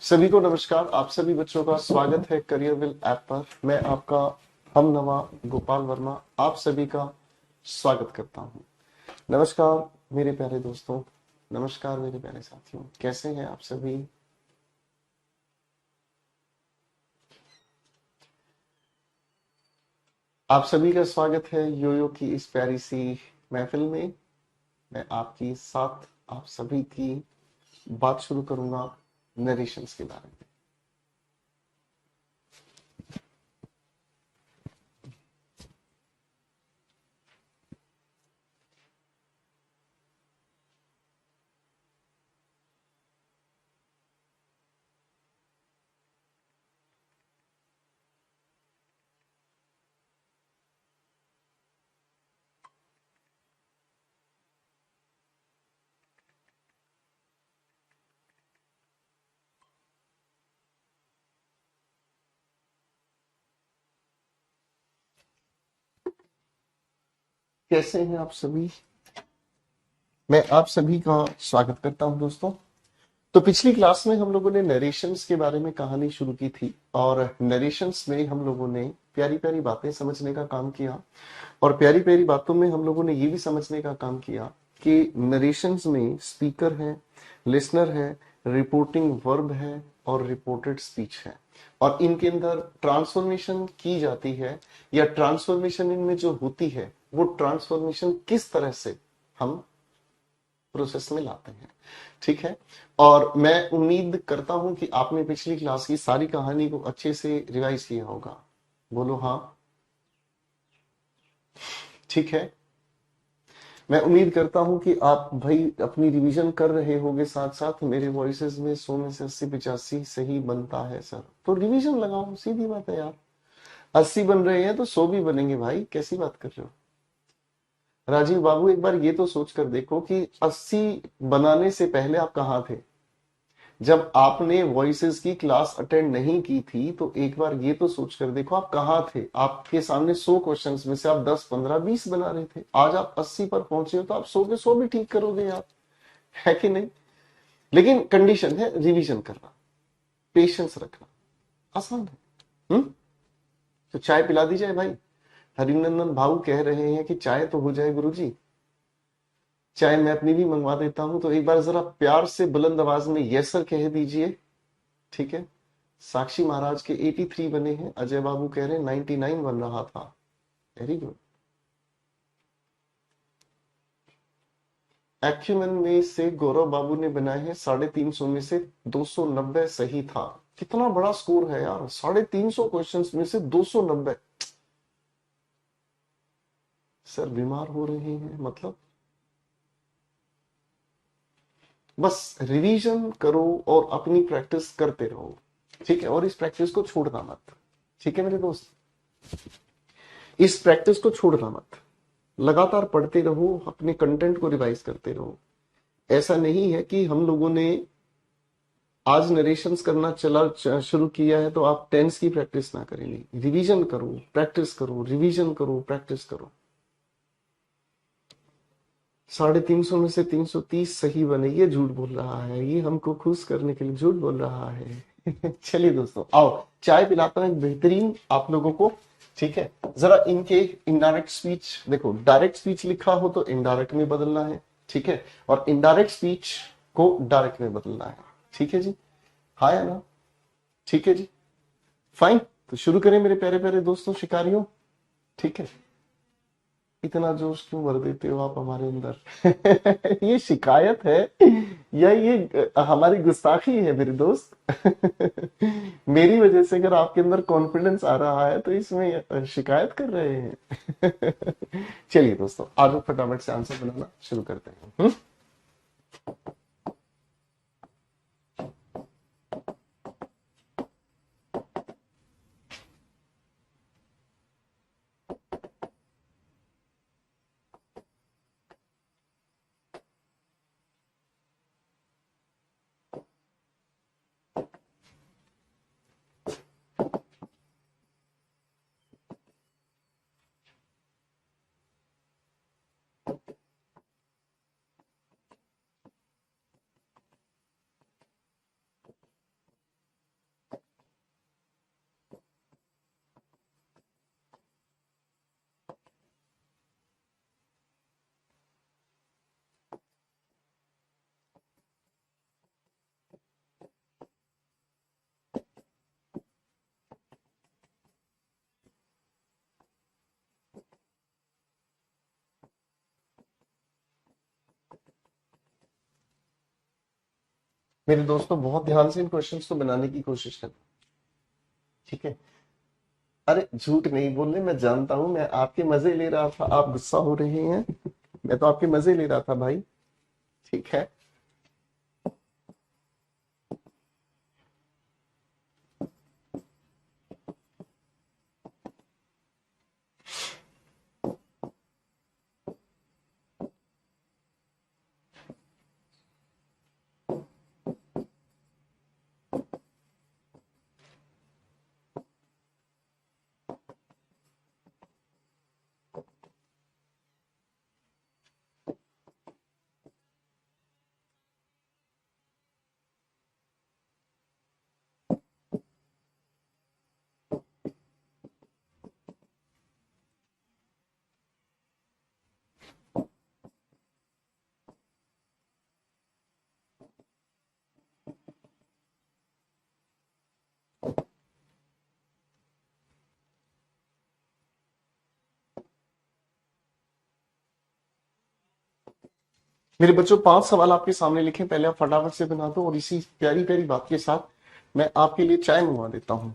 सभी को नमस्कार। आप सभी बच्चों का स्वागत है करियर विल ऐप पर। मैं आपका हमनवा गोपाल वर्मा आप सभी का स्वागत करता हूं। नमस्कार मेरे प्यारे दोस्तों, नमस्कार मेरे प्यारे साथियों, कैसे हैं आप सभी। आप सभी का स्वागत है योयो की इस प्यारी सी महफिल में। मैं आपकी साथ आप सभी की बात शुरू करूंगा नरेशंस के बारे में। कैसे हैं आप सभी। मैं आप सभी का स्वागत करता हूं दोस्तों। तो पिछली क्लास में हम लोगों ने नरेशंस के बारे में कहानी शुरू की थी और नरेशंस में हम लोगों ने प्यारी प्यारी बातें समझने का काम किया और प्यारी प्यारी बातों में हम लोगों ने ये भी समझने का काम किया कि नरेशंस में स्पीकर है, लिसनर है, रिपोर्टिंग वर्ब है और रिपोर्टेड स्पीच है और इनके अंदर ट्रांसफॉर्मेशन की जाती है या ट्रांसफॉर्मेशन इनमें जो होती है वो ट्रांसफॉर्मेशन किस तरह से हम प्रोसेस में लाते हैं। ठीक है। और मैं उम्मीद करता हूं कि आपने पिछली क्लास की सारी कहानी को अच्छे से रिवाइज किया होगा। बोलो हाँ। ठीक है। मैं उम्मीद करता हूं कि आप भाई अपनी रिवीजन कर रहे होगे, साथ साथ मेरे वॉइसेस में 100 में से 80 85 सही बनता है सर, तो रिवीजन लगाओ, सीधी बात है यार। 80 बन रहे हैं तो 100 भी बनेंगे भाई, कैसी बात कर रहे हो। राजीव बाबू एक बार ये तो सोच कर देखो कि 80 बनाने से पहले आप कहाँ थे। जब आपने वॉइसेस की क्लास अटेंड नहीं की थी तो एक बार ये तो सोच कर देखो आप कहाँ थे। आपके सामने 100 क्वेश्चंस में से आप 10 15 20 बना रहे थे, आज आप 80 पर पहुंचे हो तो आप 100 के 100 भी ठीक करोगे यार, है कि नहीं। लेकिन कंडीशन है रिवीजन करना, पेशेंस रखना, आसान है। तो चाय पिला दी जाए भाई। हरिनंदन भाऊ कह रहे हैं कि चाय तो हो जाए गुरुजी। चाय मैं अपनी भी मंगवा देता हूं, तो एक बार जरा प्यार से बुलंद आवाज में यस सर कह दीजिए। ठीक है। साक्षी महाराज के 83 बने हैं, अजय बाबू कह रहे हैं 99 बन रहा था। Very good. एक्यूमेन में से गौरव बाबू ने बनाए हैं 350 में से 290 सही था। कितना बड़ा स्कोर है यार, 350 क्वेश्चंस में से 290। सर बीमार हो रहे हैं मतलब। बस रिवीजन करो और अपनी प्रैक्टिस करते रहो। ठीक है। और इस प्रैक्टिस को छोड़ना मत। ठीक है मेरे दोस्त, इस प्रैक्टिस को छोड़ना मत। लगातार पढ़ते रहो, अपने कंटेंट को रिवाइज करते रहो। ऐसा नहीं है कि हम लोगों ने आज नरेशंस करना चला शुरू किया है तो आप टेंस की प्रैक्टिस ना करें। नहीं, रिवीजन करो, प्रैक्टिस करो, रिवीजन करो, प्रैक्टिस करो। 350 में से 330 सही बने, ये झूठ बोल रहा है, ये हमको खुश करने के लिए झूठ बोल रहा है। चलिए दोस्तों आओ चाय पिलाता हूं एक बेहतरीन आप लोगों को। ठीक है। जरा इनके इनडायरेक्ट स्पीच देखो, डायरेक्ट स्पीच लिखा हो तो इनडायरेक्ट में बदलना है। ठीक है। और इनडायरेक्ट स्पीच को डायरेक्ट में बदलना है। ठीक है जी। हाँ या ना। ठीक है जी। फाइन। तो शुरू करें मेरे प्यारे प्यारे दोस्तों शिकारियों। ठीक है। इतना जोश क्यों भर देते हो आप हमारे अंदर। ये शिकायत है या ये हमारी गुस्ताखी है मेरे दोस्त। मेरी वजह से अगर आपके अंदर कॉन्फिडेंस आ रहा है तो इसमें शिकायत कर रहे हैं। चलिए दोस्तों आज फटाफट से आंसर बनाना शुरू करते हैं। मेरे दोस्तों बहुत ध्यान से इन क्वेश्चंस को बनाने की कोशिश करना। ठीक है। अरे झूठ नहीं बोल रहे, मैं जानता हूं, मैं आपके मजे ले रहा था, आप गुस्सा हो रहे हैं। मैं तो आपके मजे ले रहा था भाई। ठीक है। मेरे बच्चों 5 सवाल आपके सामने लिखे, पहले आप फटाफट से बना दो, और इसी प्यारी प्यारी बात के साथ मैं आपके लिए चाय मंगवा देता हूँ।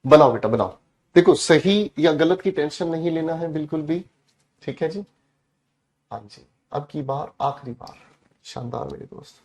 बनाओ बेटा बनाओ। देखो, सही या गलत की टेंशन नहीं लेना है बिल्कुल भी। ठीक है जी। हाँ जी। अब की बार आखिरी बार। शानदार मेरे दोस्त।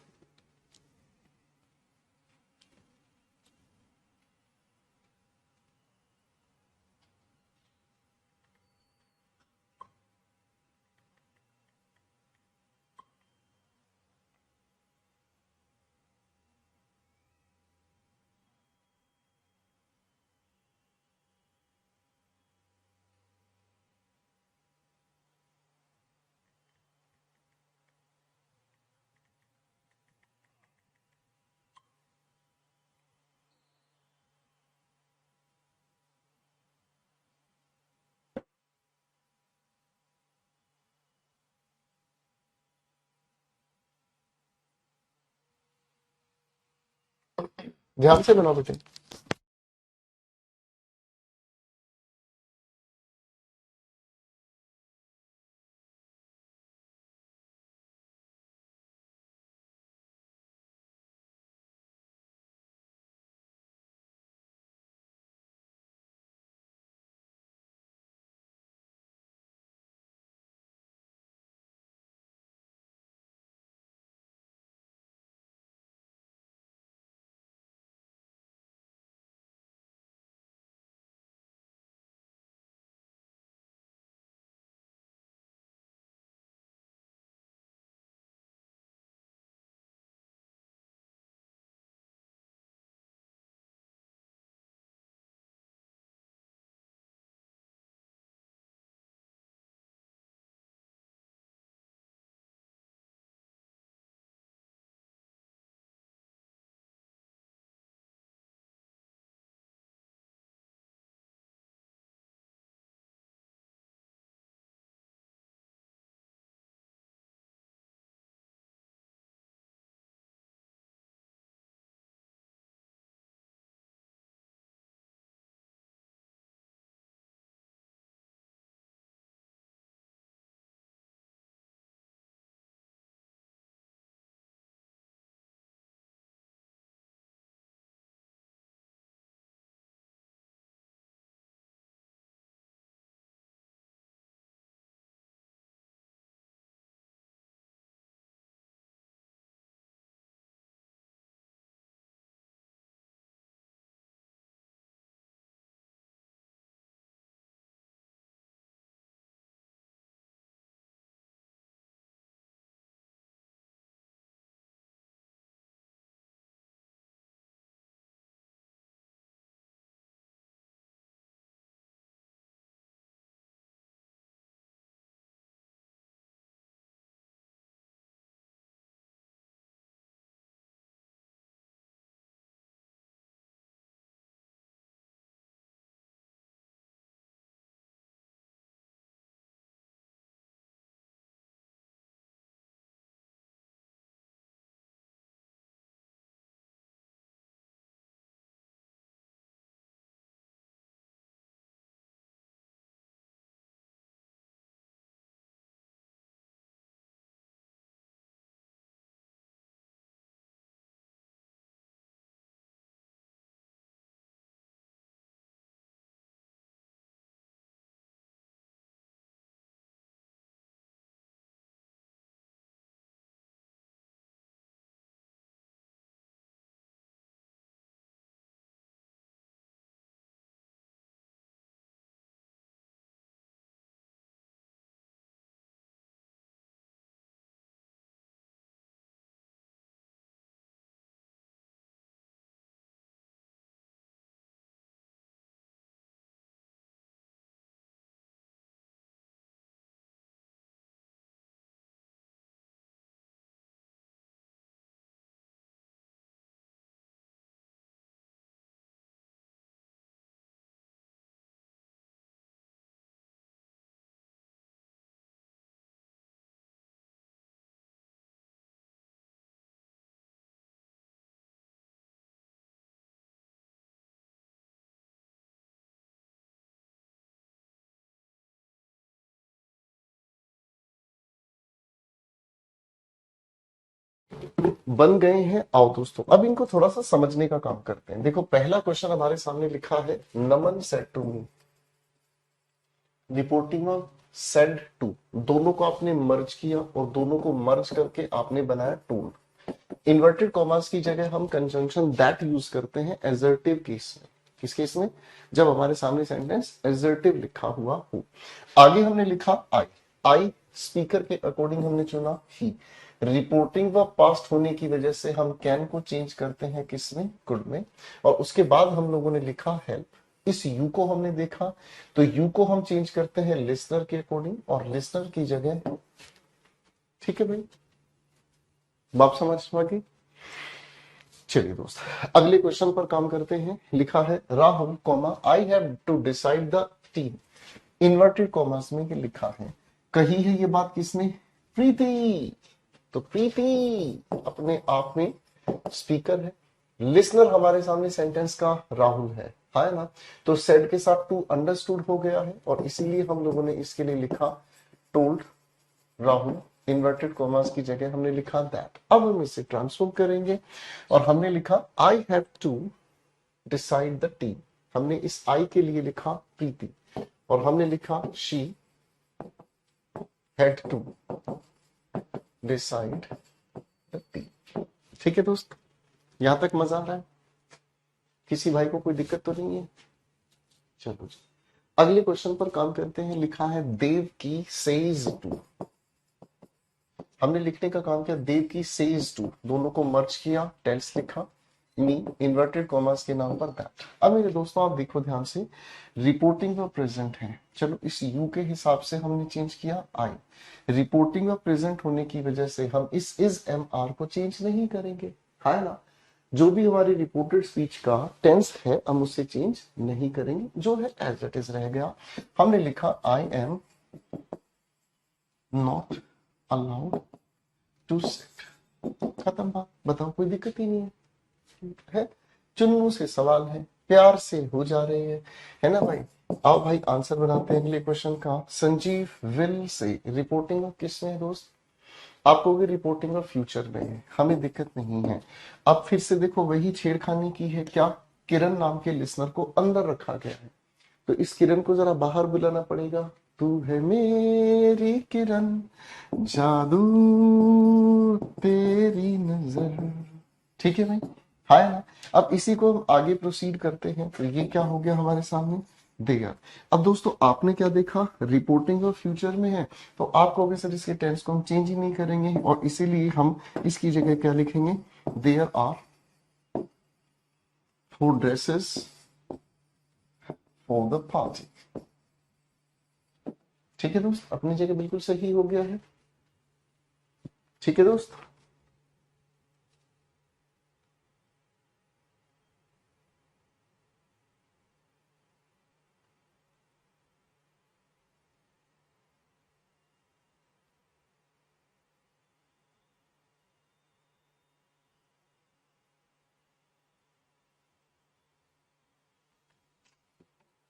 ध्यान से बनाओ बेटे। बन गए हैं। आओ दोस्तों अब इनको थोड़ा सा समझने का काम करते हैं। देखो पहला क्वेश्चन हमारे सामने लिखा है, Naman said to me, reporting of said to, दोनों को आपने मर्ज किया और दोनों को मर्ज करके आपने बनाया टोल्ड। इन्वर्टेड कॉमास की जगह हम कंजंक्शन दैट यूज करते हैं एजर्टिव केस में। किस केस में? जब हमारे सामने सेंटेंस एजर्टिव लिखा हुआ हो। आगे हमने लिखा आई, आई स्पीकर के अकॉर्डिंग हमने चुना ही। रिपोर्टिंग व पास्ट होने की वजह से हम कैन को चेंज करते हैं किसमें? कुड में। और उसके बाद हम लोगों ने लिखा हेल्प। इस यू को हमने देखा तो यू को हम चेंज करते हैं लिसनर के अकॉर्डिंग और लिसनर की जगह, ठीक है भाई, बाप समझ गई। चलिए दोस्त अगले क्वेश्चन पर काम करते हैं। लिखा है Rahul comma I have to decide the team, inverted commas में ये लिखा है। कही है ये बात किसने? प्रीति। तो प्रीति अपने आप में स्पीकर है, लिसनर हमारे सामने सेंटेंस का राहुल है ना। तो सेड के साथ टू अंडरस्टूड हो गया है और इसीलिए हम लोगों ने इसके लिए लिखा टोल्ड राहुल, इन्वर्टेड कॉमर्स की जगह हमने लिखा दैट। अब हम इसे ट्रांसफॉर्म करेंगे और हमने लिखा I have to decide the team. हमने इस आई के लिए लिखा प्रीति और हमने लिखा she had to decide the team. ठीक है दोस्त, यहां तक मजा आ रहा है? किसी भाई को कोई दिक्कत तो नहीं है? चलो जी अगले क्वेश्चन पर काम करते हैं। लिखा है देव की सेज टू, हमने लिखने का काम किया देव की सेज टू, दोनों को मर्ज किया, टेल्स लिखा, मी इन्वर्टेड कॉमर्स के नाम पर दैट। अब मेरे दोस्तों आप देखो ध्यान से, रिपोर्टिंग व प्रेजेंट है, चलो इस यू के हिसाब से हमने चेंज किया आई। रिपोर्टिंग व प्रेजेंट होने की वजह से हम इस इज एम आर को चेंज नहीं करेंगे, है ना। जो भी हमारी रिपोर्टेड स्पीच का टेंस है हम उसे चेंज नहीं करेंगे, जो है एज इट इज रह गया। हमने लिखा I am not allowed to set, खत्म बात। बताओ कोई दिक्कत ही नहीं है? चुन्नू से सवाल है, प्यार से हो जा रहे हैं, है ना भाई। आओ भाई आंसर बनाते हैं अगले क्वेश्चन का। Sanjeev will say reporting of किसमें है दोस्त? आप कहोगे रिपोर्टिंग ऑफ फ्यूचर में है, हमें दिक्कत नहीं है। अब फिर से देखो वही छेड़खानी की है क्या? किरण नाम के लिसनर को अंदर रखा गया है, तो इस किरण को जरा बाहर बुलाना पड़ेगा। तू है मेरी किरण, जादू तेरी नजर, ठीक है भाई, है ना। अब इसी को हम आगे प्रोसीड करते हैं। तो ये क्या हो गया हमारे सामने? देयर। अब दोस्तों आपने क्या देखा? रिपोर्टिंग और फ्यूचर में है, तो आप कहोगे सर इसके टेंस को हम चेंज ही नहीं करेंगे और इसीलिए हम इसकी जगह क्या लिखेंगे? There are 4 dresses for the party. ठीक है दोस्त, अपनी जगह बिल्कुल सही हो गया है। ठीक है दोस्त,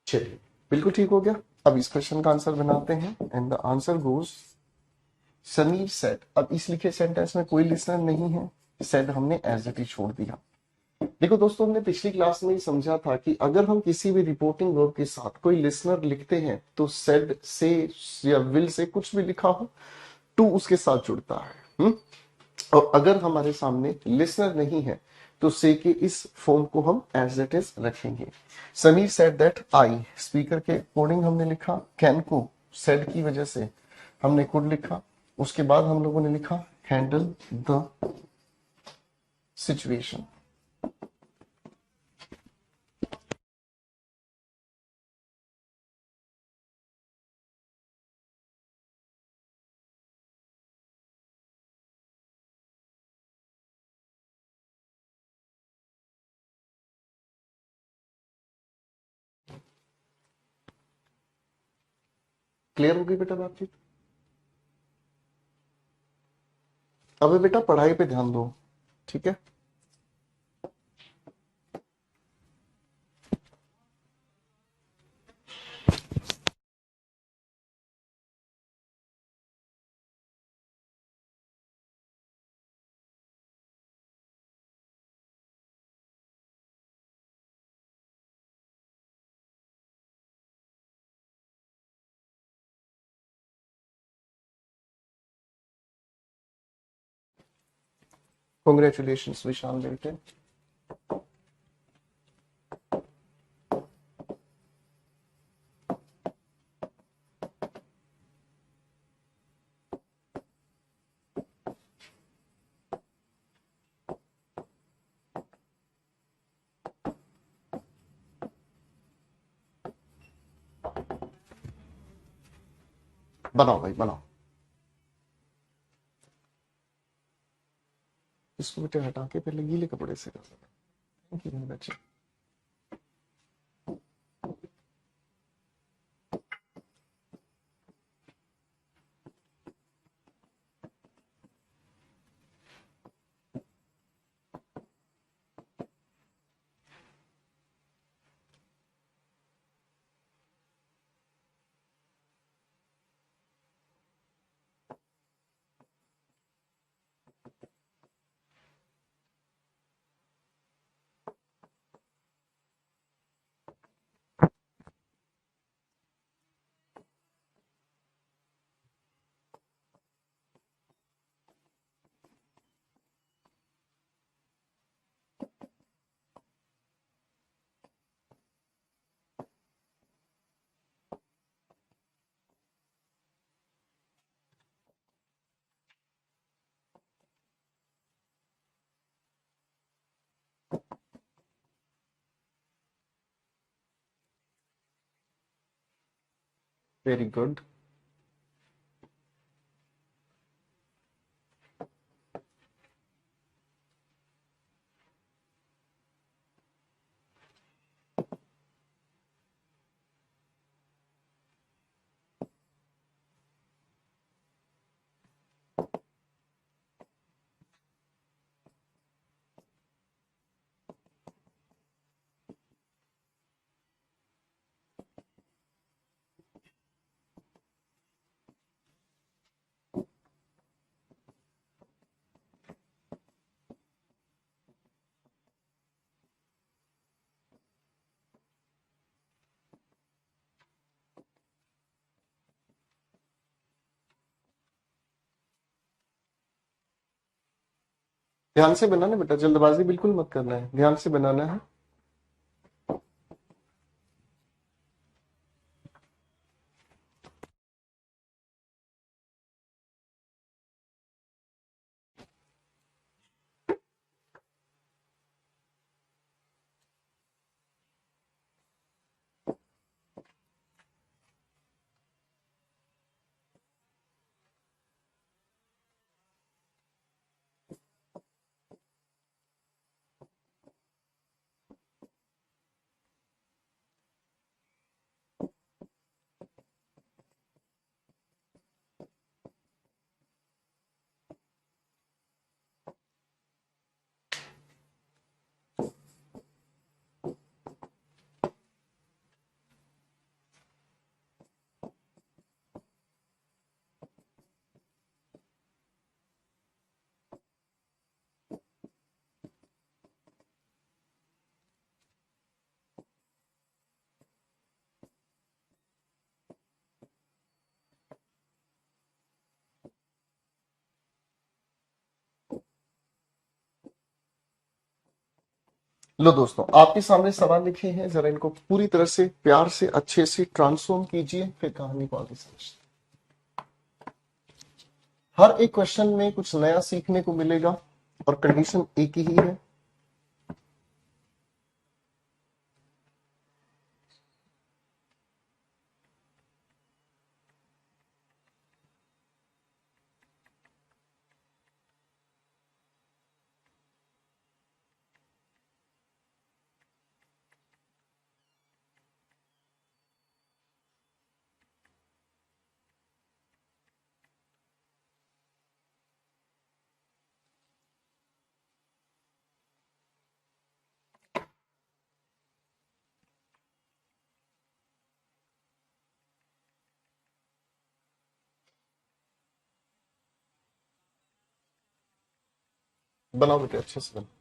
चलिए बिल्कुल ठीक हो गया। अब इस क्वेश्चन का आंसर बनाते हैं and the answer goes Sameer said. अब इस लिखे सेंटेंस में कोई लिसनर नहीं है, सेड हमने एज इट इज छोड़ दिया। देखो दोस्तों हमने पिछली क्लास में ही समझा था कि अगर हम किसी भी रिपोर्टिंग वर्ब के साथ कोई लिसनर लिखते हैं तो सेड से या विल से कुछ भी लिखा हो टू उसके साथ जुड़ता है। और अगर हमारे सामने लिसनर नहीं है तो से के इस फॉर्म को हम एज इट इज रखेंगे। Sameer said that I, speaker के अकॉर्डिंग हमने लिखा, कैन को सेड की वजह से हमने कुड लिखा, उसके बाद हम लोगों ने लिखा हैंडल द सिचुएशन। क्लियर हो गई बेटा बातचीत? अब बेटा पढ़ाई पे ध्यान दो, ठीक है। कॉन्ग्रेचुलेशंस विशाल बेटे। बनाओ भाई बनाओ, इसको बेटे हटा के पहले गीले कपड़े से कर दो। थैंक यू मेरे बच्चे। Very good. ध्यान से बनाना बेटा, जल्दबाजी बिल्कुल मत करना है, ध्यान से बनाना है। लो दोस्तों, आपके सामने सवाल लिखे हैं, जरा इनको पूरी तरह से प्यार से अच्छे से ट्रांसफॉर्म कीजिए, फिर कहानी को आगे समझते हैं। हर एक क्वेश्चन में कुछ नया सीखने को मिलेगा और कंडीशन एक ही है। बनाओ बेटे अच्छे से बनाओ।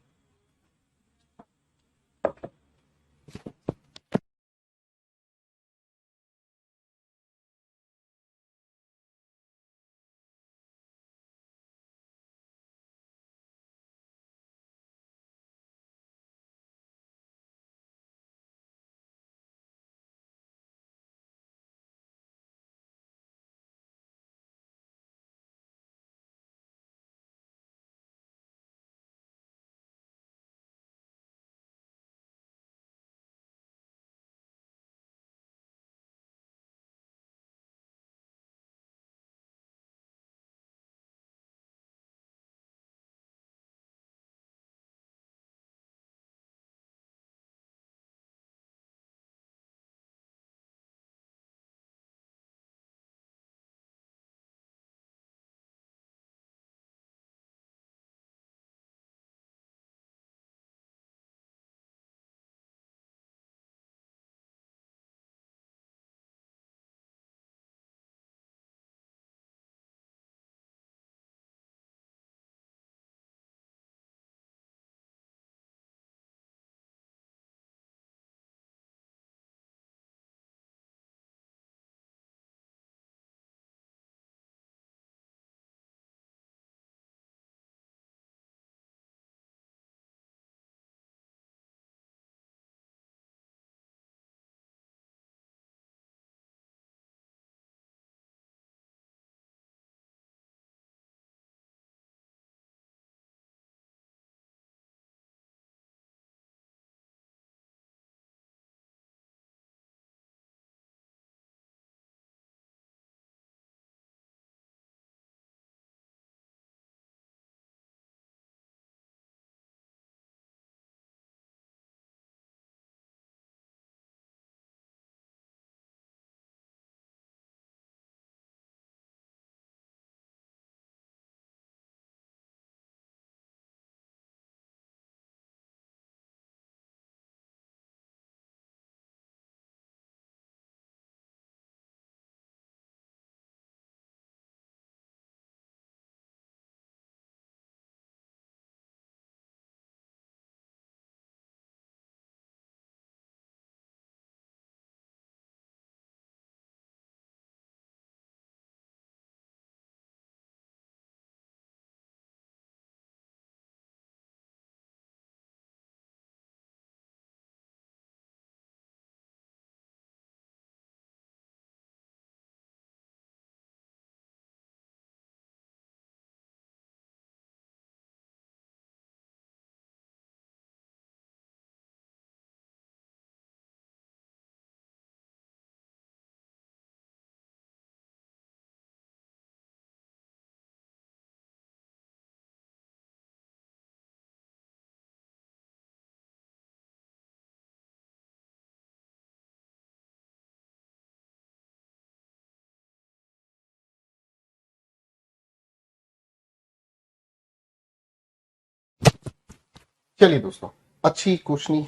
चलिए दोस्तों, अच्छी क्वेश्चन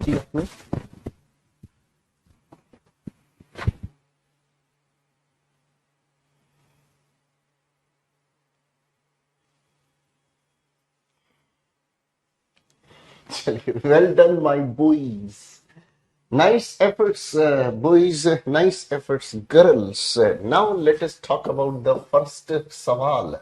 की आपने। चलिए, well done my boys, nice efforts boys, nice efforts girls. Now let us talk about the first सवाल।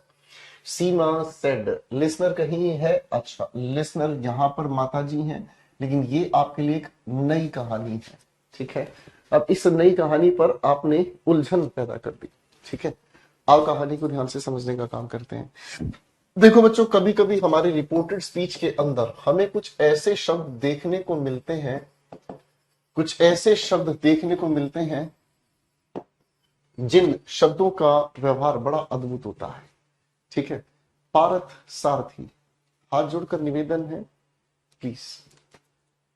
सीमा सेड, लिसनर कहीं है? अच्छा, लिसनर यहाँ पर माता जी हैं, लेकिन ये आपके लिए एक नई कहानी है। ठीक है, अब इस नई कहानी पर आपने उलझन पैदा कर दी। ठीक है, आओ कहानी को ध्यान से समझने का काम करते हैं। देखो बच्चों, कभी कभी हमारी रिपोर्टेड स्पीच के अंदर हमें कुछ ऐसे शब्द देखने को मिलते हैं, कुछ ऐसे शब्द देखने को मिलते हैं जिन शब्दों का व्यवहार बड़ा अद्भुत होता है। ठीक है, पारथ सारथी, हाथ जोड़कर निवेदन है, प्लीज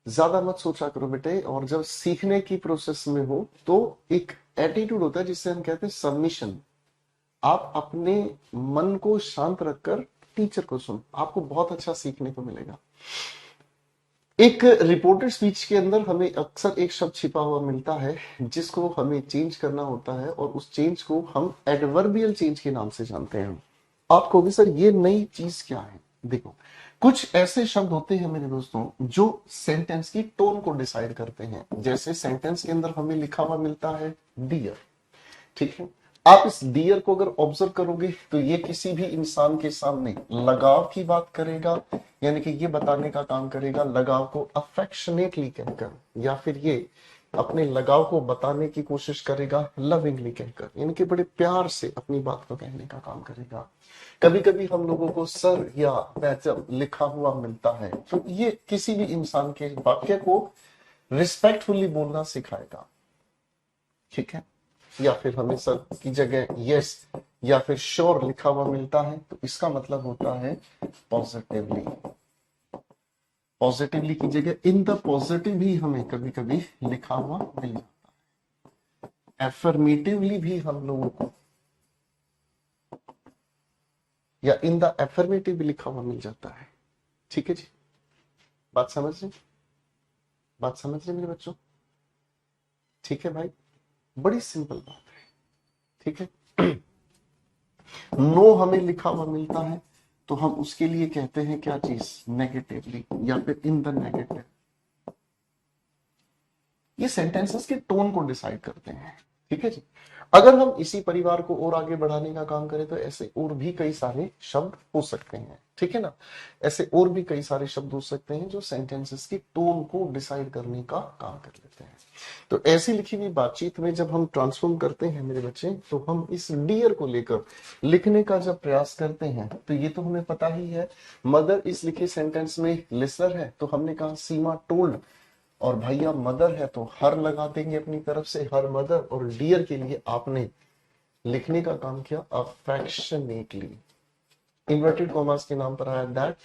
ज्यादा मत सोचा करो बेटे। और जब सीखने की प्रोसेस में हो तो एक एटीट्यूड होता है जिससे हम कहते हैं सबमिशन। आप अपने मन को शांत रखकर टीचर को सुनो, आपको बहुत अच्छा सीखने को मिलेगा। एक रिपोर्टेड स्पीच के अंदर हमें अक्सर एक शब्द छिपा हुआ मिलता है जिसको हमें चेंज करना होता है, और उस चेंज को हम एडवर्बियल चेंज के नाम से जानते हैं। आप कहोगे सर ये नई चीज क्या है? देखो, कुछ ऐसे शब्द होते हैं मेरे दोस्तों जो सेंटेंस की टोन को डिसाइड करते हैं। जैसे सेंटेंस के अंदर हमें लिखा हुआ मिलता है डियर। ठीक है, आप इस डियर को अगर ऑब्जर्व करोगे तो ये किसी भी इंसान के सामने लगाव की बात करेगा, यानी कि ये बताने का काम करेगा लगाव को अफेक्शनेटली कहकर, या फिर ये अपने लगाव को बताने की कोशिश करेगा लविंगली कहकर, यानी कि बड़े प्यार से अपनी बात को कहने का काम करेगा। कभी कभी हम लोगों को सर या मैडम लिखा हुआ मिलता है तो ये किसी भी इंसान के वाक्य को रिस्पेक्टफुली बोलना सिखाएगा। ठीक है, या फिर हमें सर की जगह यस या फिर श्योर लिखा हुआ मिलता है तो इसका मतलब होता है पॉजिटिवली। पॉजिटिवली की जगह इन द पॉजिटिव भी हमें कभी कभी लिखा हुआ मिल जाता है। एफर्मेटिवली भी हम लोगों को या इन द एफर्मेटिव भी लिखा हुआ मिल जाता है। ठीक है जी, बात समझ रहे? बात समझ रहे मेरे बच्चों? ठीक है भाई, बड़ी सिंपल बात है। ठीक है, नो हमें लिखा हुआ मिलता है तो हम उसके लिए कहते हैं क्या चीज? नेगेटिवली या फिर इन द नेगेटिव। ये सेंटेंसेस के टोन को डिसाइड करते हैं। ठीक है जी, अगर हम इसी परिवार को और आगे बढ़ाने का काम करें तो ऐसे और भी कई सारे शब्द हो सकते हैं। ठीक है ना, ऐसे और भी कई सारे शब्द हो सकते हैं जो सेंटेंसेस की टोन को डिसाइड करने का काम कर लेते हैं। तो ऐसी लिखी हुई बातचीत में जब हम ट्रांसफॉर्म करते हैं मेरे बच्चे, तो हम इस डियर को लेकर लिखने का जब प्रयास करते हैं तो ये तो हमें पता ही है, मदर इस लिखे सेंटेंस में लिसनर है तो हमने कहा सीमा टोल्ड, और भैया मदर है तो हर लगा देंगे अपनी तरफ से, हर मदर। और डियर के लिए आपने लिखने का काम किया अफेक्शनेटली, इन्वर्टेड कॉमर्स के नाम पर आया दैट।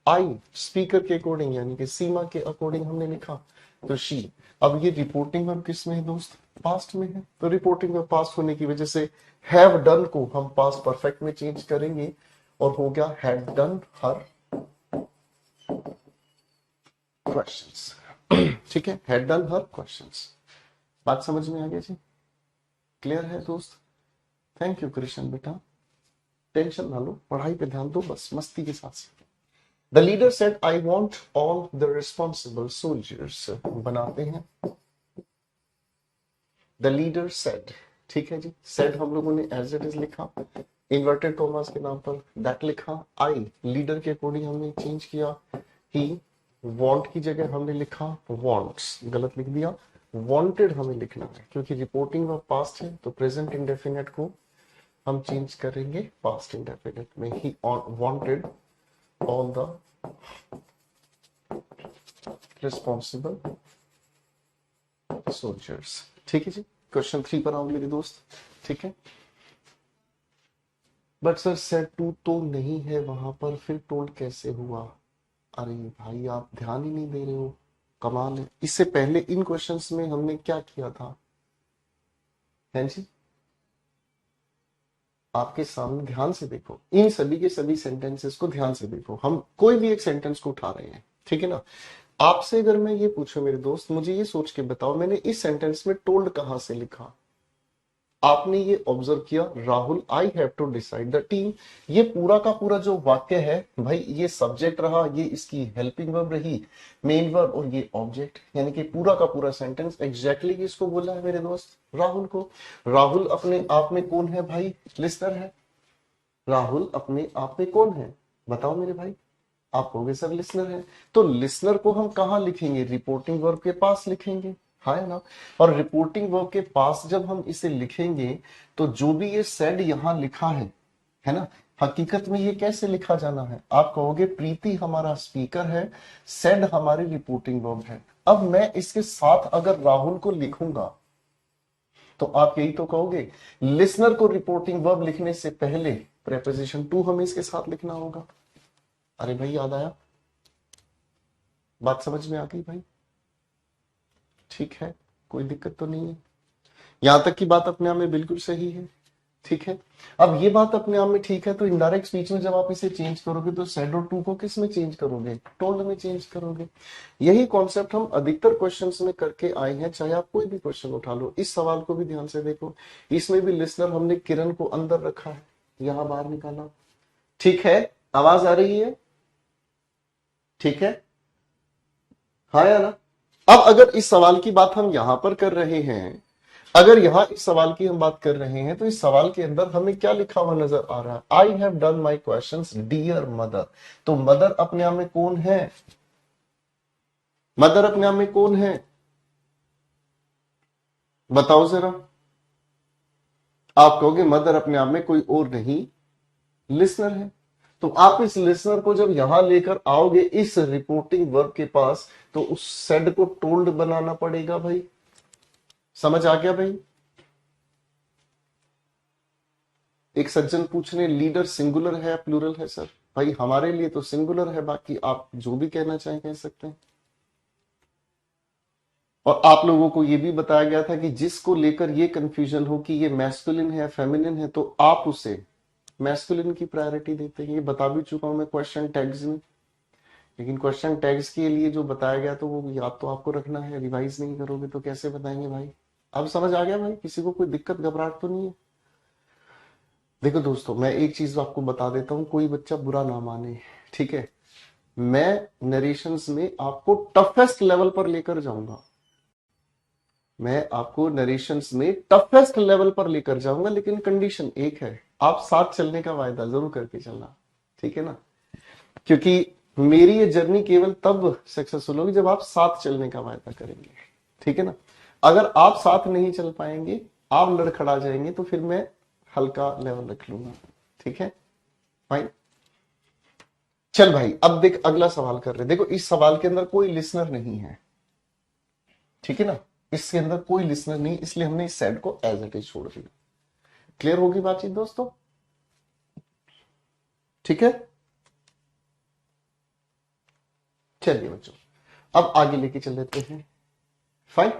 आई स्पीकर के अकॉर्डिंग यानी कि सीमा के अकॉर्डिंग हमने लिखा तो शी। अब ये रिपोर्टिंग वर्ब किस में है दोस्त? पास्ट में है, तो रिपोर्टिंग वर्ब पास्ट होने की वजह से हैव डन को हम पास्ट परफेक्ट में चेंज करेंगे और हो गया हैड डन हर क्वेश्चंस। ठीक है, हैड डन हर क्वेश्चंस। बात समझ में आ गया जी? क्लियर है दोस्त? थैंक यू कृष्ण बेटा, टेंशन ना लो, पढ़ाई पे ध्यान दो, बस मस्ती के साथ सीखो। The leader said I want all the responsible soldiers, बनाते हैं द लीडर सेड। ठीक है जी, सेड हम लोगों ने एज इट इज लिखा, इन्वर्टेड कॉमर्स के नाम पर दैट लिखा, आई लीडर के अकॉर्डिंग हमने चेंज किया, ही वांट की जगह हमने लिखा वांट्स, गलत लिख दिया, वांटेड हमें लिखना है क्योंकि रिपोर्टिंग वर्ब पास्ट है तो प्रेजेंट इंडेफिनिट को हम चेंज करेंगे पास्ट इंडेफिनिट में। He wanted all the responsible soldiers. ठीक है जी, क्वेश्चन 3 पर आओ मेरे दोस्त। ठीक है, बट सर सेड टू तो नहीं है वहां पर, फिर टोल्ड कैसे हुआ? अरे भाई आप ध्यान ही नहीं दे रहे हो, कमाल है। इससे पहले इन क्वेश्चंस में हमने क्या किया था? हैं जी, आपके सामने ध्यान से देखो, इन सभी के सभी सेंटेंसेस को ध्यान से देखो। हम कोई भी एक सेंटेंस को उठा रहे हैं, ठीक है ना। आपसे अगर मैं ये पूछूं मेरे दोस्त, मुझे ये सोच के बताओ मैंने इस सेंटेंस में टोल्ड कहां से लिखा। आपने ये ऑब्जर्व किया, Rahul I have to decide the team. ये पूरा का पूरा जो वाक्य है भाई, ये सब्जेक्ट रहा, ये इसकी हेल्पिंग वर्ब रही, मेन वर्ब, और ये ऑब्जेक्ट, यानी कि पूरा का पूरा सेंटेंस एग्जैक्टली किसको बोला है मेरे दोस्त, राहुल को। राहुल अपने आप में कौन है भाई, लिस्टर है। राहुल अपने आप में कौन है, बताओ मेरे भाई। आप कहोगे सर लिसनर है। तो लिसनर को हम कहां लिखेंगे, रिपोर्टिंग वर्ब के पास लिखेंगे, हाँ है ना। और रिपोर्टिंग वर्ब के पास जब हम इसे लिखेंगे, तो जो भी ये सेड यहां लिखा है ना, हकीकत में ये कैसे लिखा जाना है। आप कहोगे प्रीति हमारा स्पीकर है, सेड हमारी रिपोर्टिंग वर्ब है। अब मैं इसके साथ अगर राहुल को लिखूंगा, तो आप यही तो कहोगे, लिसनर को रिपोर्टिंग वर्ब लिखने से पहले प्रेपोजिशन टू हमें इसके साथ लिखना होगा। अरे भाई याद आया, बात समझ में आ गई भाई, ठीक है, कोई दिक्कत तो नहीं है, यहां तक की बात अपने आप में बिल्कुल सही है, ठीक है। अब ये बात अपने आप में ठीक है, तो इनडायरेक्ट स्पीच में जब आप इसे चेंज करोगे, तो सेड और टू को किस में चेंज करोगे, टोल्ड में चेंज करोगे। यही कॉन्सेप्ट हम अधिकतर क्वेश्चंस में करके आए हैं, चाहे आप कोई भी क्वेश्चन उठा लो। इस सवाल को भी ध्यान से देखो, इसमें भी लिसनर हमने किरण को अंदर रखा है, यहां बाहर निकाला, ठीक है। आवाज आ रही है, ठीक है, हाँ या ना। अब अगर इस सवाल की बात हम यहां पर कर रहे हैं, अगर यहां इस सवाल की हम बात कर रहे हैं, तो इस सवाल के अंदर हमें क्या लिखा हुआ नजर आ रहा है, I have done my questions dear mother. तो मदर अपने आप में कौन है, मदर अपने आप में कौन है, बताओ जरा। आप कहोगे मदर अपने आप में कोई और नहीं, लिसनर है। तो आप इस लिसनर को जब यहां लेकर आओगे इस रिपोर्टिंग वर्ब के पास, तो उस सेड को टोल्ड बनाना पड़ेगा भाई, समझ आ गया भाई। एक सज्जन पूछ रहे लीडर सिंगुलर है या प्लूरल है सर। भाई हमारे लिए तो सिंगुलर है, बाकी आप जो भी कहना चाहें कह सकते हैं। और आप लोगों को यह भी बताया गया था कि जिसको लेकर ये कंफ्यूजन हो कि ये मैस्कुलिन है या फेमिनिन है, तो आप उसे मैस्कुलिन की प्रायोरिटी देते हैं। ये बता भी चुका हूं मैं क्वेश्चन टैग्स में, लेकिन क्वेश्चन टैग्स के लिए जो बताया गया तो वो याद तो आपको रखना है, रिवाइज नहीं करोगे तो कैसे बताएंगे भाई। अब समझ आ गया भाई, किसी को कोई दिक्कत घबराहट तो नहीं है। देखो दोस्तों, मैं एक चीज आपको बता देता हूं, कोई बच्चा बुरा ना माने, ठीक है। मैं नरेशंस में आपको टफेस्ट लेवल पर लेकर जाऊंगा, मैं आपको नरेशंस में टफेस्ट लेवल पर लेकर जाऊंगा, लेकिन कंडीशन एक है, आप साथ चलने का वायदा जरूर करके चलना, ठीक है ना। क्योंकि मेरी ये जर्नी केवल तब सक्सेसफुल होगी जब आप साथ चलने का वायदा करेंगे, ठीक है ना। अगर आप साथ नहीं चल पाएंगे, आप लड़खड़ा जाएंगे, तो फिर मैं हल्का लेवल रख लूंगा, ठीक है फाइन। चल भाई, अब देख अगला सवाल कर रहे, देखो इस सवाल के अंदर कोई लिसनर नहीं है, ठीक है ना, इसके अंदर कोई लिसनर नहीं, इसलिए हमने इस सेट को एज इट इज छोड़ दिया। क्लियर होगी बातचीत दोस्तों, ठीक है। चलिए बच्चों, अब आगे लेके चल लेते हैं, फाइन।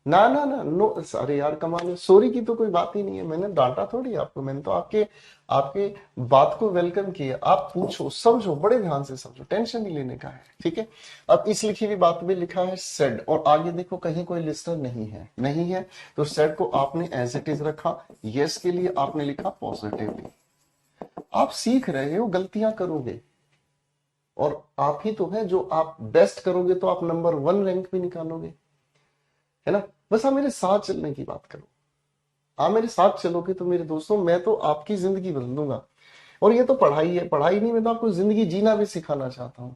ना ना ना नो, अरे यार कमाल है, सॉरी की तो कोई बात ही नहीं है, मैंने डांटा थोड़ी आपको, मैंने तो आपके आपके बात को वेलकम किया। आप पूछो, समझो, बड़े ध्यान से समझो, टेंशन नहीं लेने का है, ठीक है। अब इस लिखी हुई बात में लिखा है सेड, और आगे देखो कहीं कोई लिस्टर नहीं है, नहीं है, तो सेड को आपने एज इट इज रखा, यस के लिए आपने लिखा पॉजिटिवली। आप सीख रहे हो, गलतियां करोगे, और आप ही तो है जो, आप बेस्ट करोगे तो आप नंबर 1 रैंक भी निकालोगे, है ना। बस आप मेरे साथ चलने की बात करो, आप मेरे साथ चलोगे तो मेरे दोस्तों मैं तो आपकी जिंदगी बदल दूंगा। और ये तो पढ़ाई है, पढ़ाई नहीं, मैं तो आपको जिंदगी जीना भी सिखाना चाहता हूं,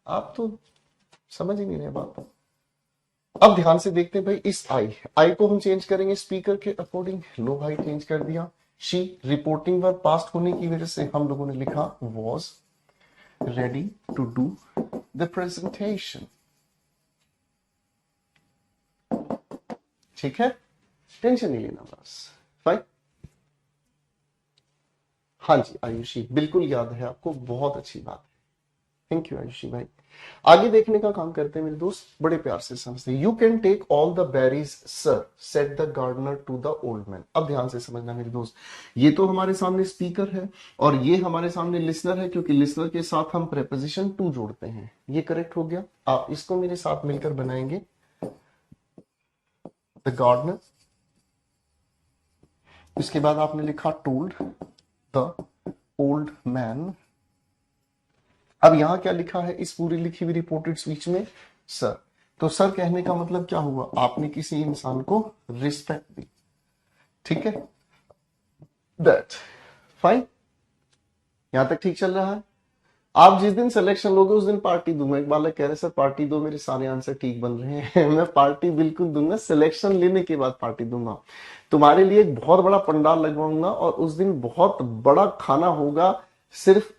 आप तो समझ ही नहीं रहे बात। अब ध्यान से देखते हैं भाई, इस आई आई को हम चेंज करेंगे स्पीकर के अकॉर्डिंग, लो भाई चेंज कर दिया। शी रिपोर्टिंग वर्ब पास्ट होने की वजह से हम लोगों ने लिखा was ready to do the presentation, ठीक है, टेंशन नहीं लेना बस, फाइन। हाँ जी आयुषी, बिल्कुल याद है आपको, बहुत अच्छी बात है। थैंक यू आयुषी भाई। आगे देखने का काम करते हैं मेरे दोस्त, बड़े प्यार से समझते हैं। You can take all the berries sir, said the gardener to the old man. अब ध्यान से समझना मेरे दोस्त, ये तो हमारे सामने स्पीकर है और ये हमारे सामने लिसनर है, क्योंकि लिसनर के साथ हम प्रेपोजिशन टू जोड़ते हैं। ये करेक्ट हो गया। आप इसको मेरे साथ मिलकर बनाएंगे, द गार्डनर, इसके बाद आपने लिखा टोल्ड द ओल्ड मैन। अब यहां क्या लिखा है इस पूरी लिखी हुई रिपोर्टेड स्पीच में? सर। तो सर कहने का मतलब क्या हुआ? आपने किसी इंसान को रिस्पेक्ट दी, ठीक है, दैट फाइन। यहां तक ठीक चल रहा है? आप जिस दिन सिलेक्शन लोगे उस दिन पार्टी दूंगा। एक बालक कह रहे सर पार्टी दो, मेरे सारे आंसर ठीक बन रहे हैं। मैं पार्टी बिल्कुल दूंगा, सिलेक्शन लेने के बाद पार्टी दूंगा। तुम्हारे लिए एक बहुत बड़ा पंडाल लगवाऊंगा और उस दिन बहुत बड़ा खाना होगा, सिर्फ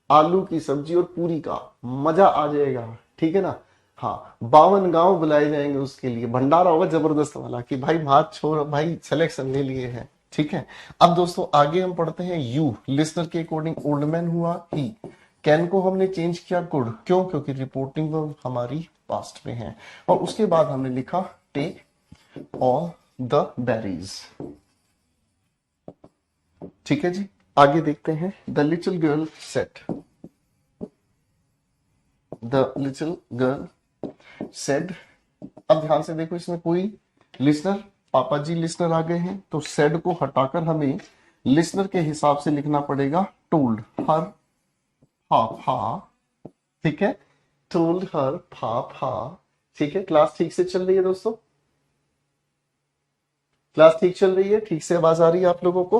आलू की सब्जी और पूरी का, मजा आ जाएगा, ठीक है ना। हाँ, 52 गांव बुलाए जाएंगे उसके लिए, भंडारा होगा जबरदस्त वाला कि भाई हाथ छोड़, भाई सिलेक्शन ले लिए हैं, ठीक है। अब दोस्तों आगे हम पढ़ते हैं। यू लिसनर के अकॉर्डिंग ओल्ड मैन हुआ ही, कैन को हमने चेंज किया गुड, क्यों? क्योंकि रिपोर्टिंग वर्ब हमारी पास्ट में है। और उसके बाद हमने लिखा टेक ऑल द बेरीज, ठीक है जी। आगे देखते हैं। The little girl set, the little girl said. अब ध्यान से देखो, इसमें कोई लिसनर, पापा जी लिसनर आ गए हैं, तो सेड को हटाकर हमें लिसनर के हिसाब से लिखना पड़ेगा टोल्ड हर पापा, ठीक है, टोल्ड हर पापा, ठीक है। क्लास ठीक से चल रही है दोस्तों? क्लास ठीक चल रही है? ठीक से आवाज आ रही है आप लोगों को?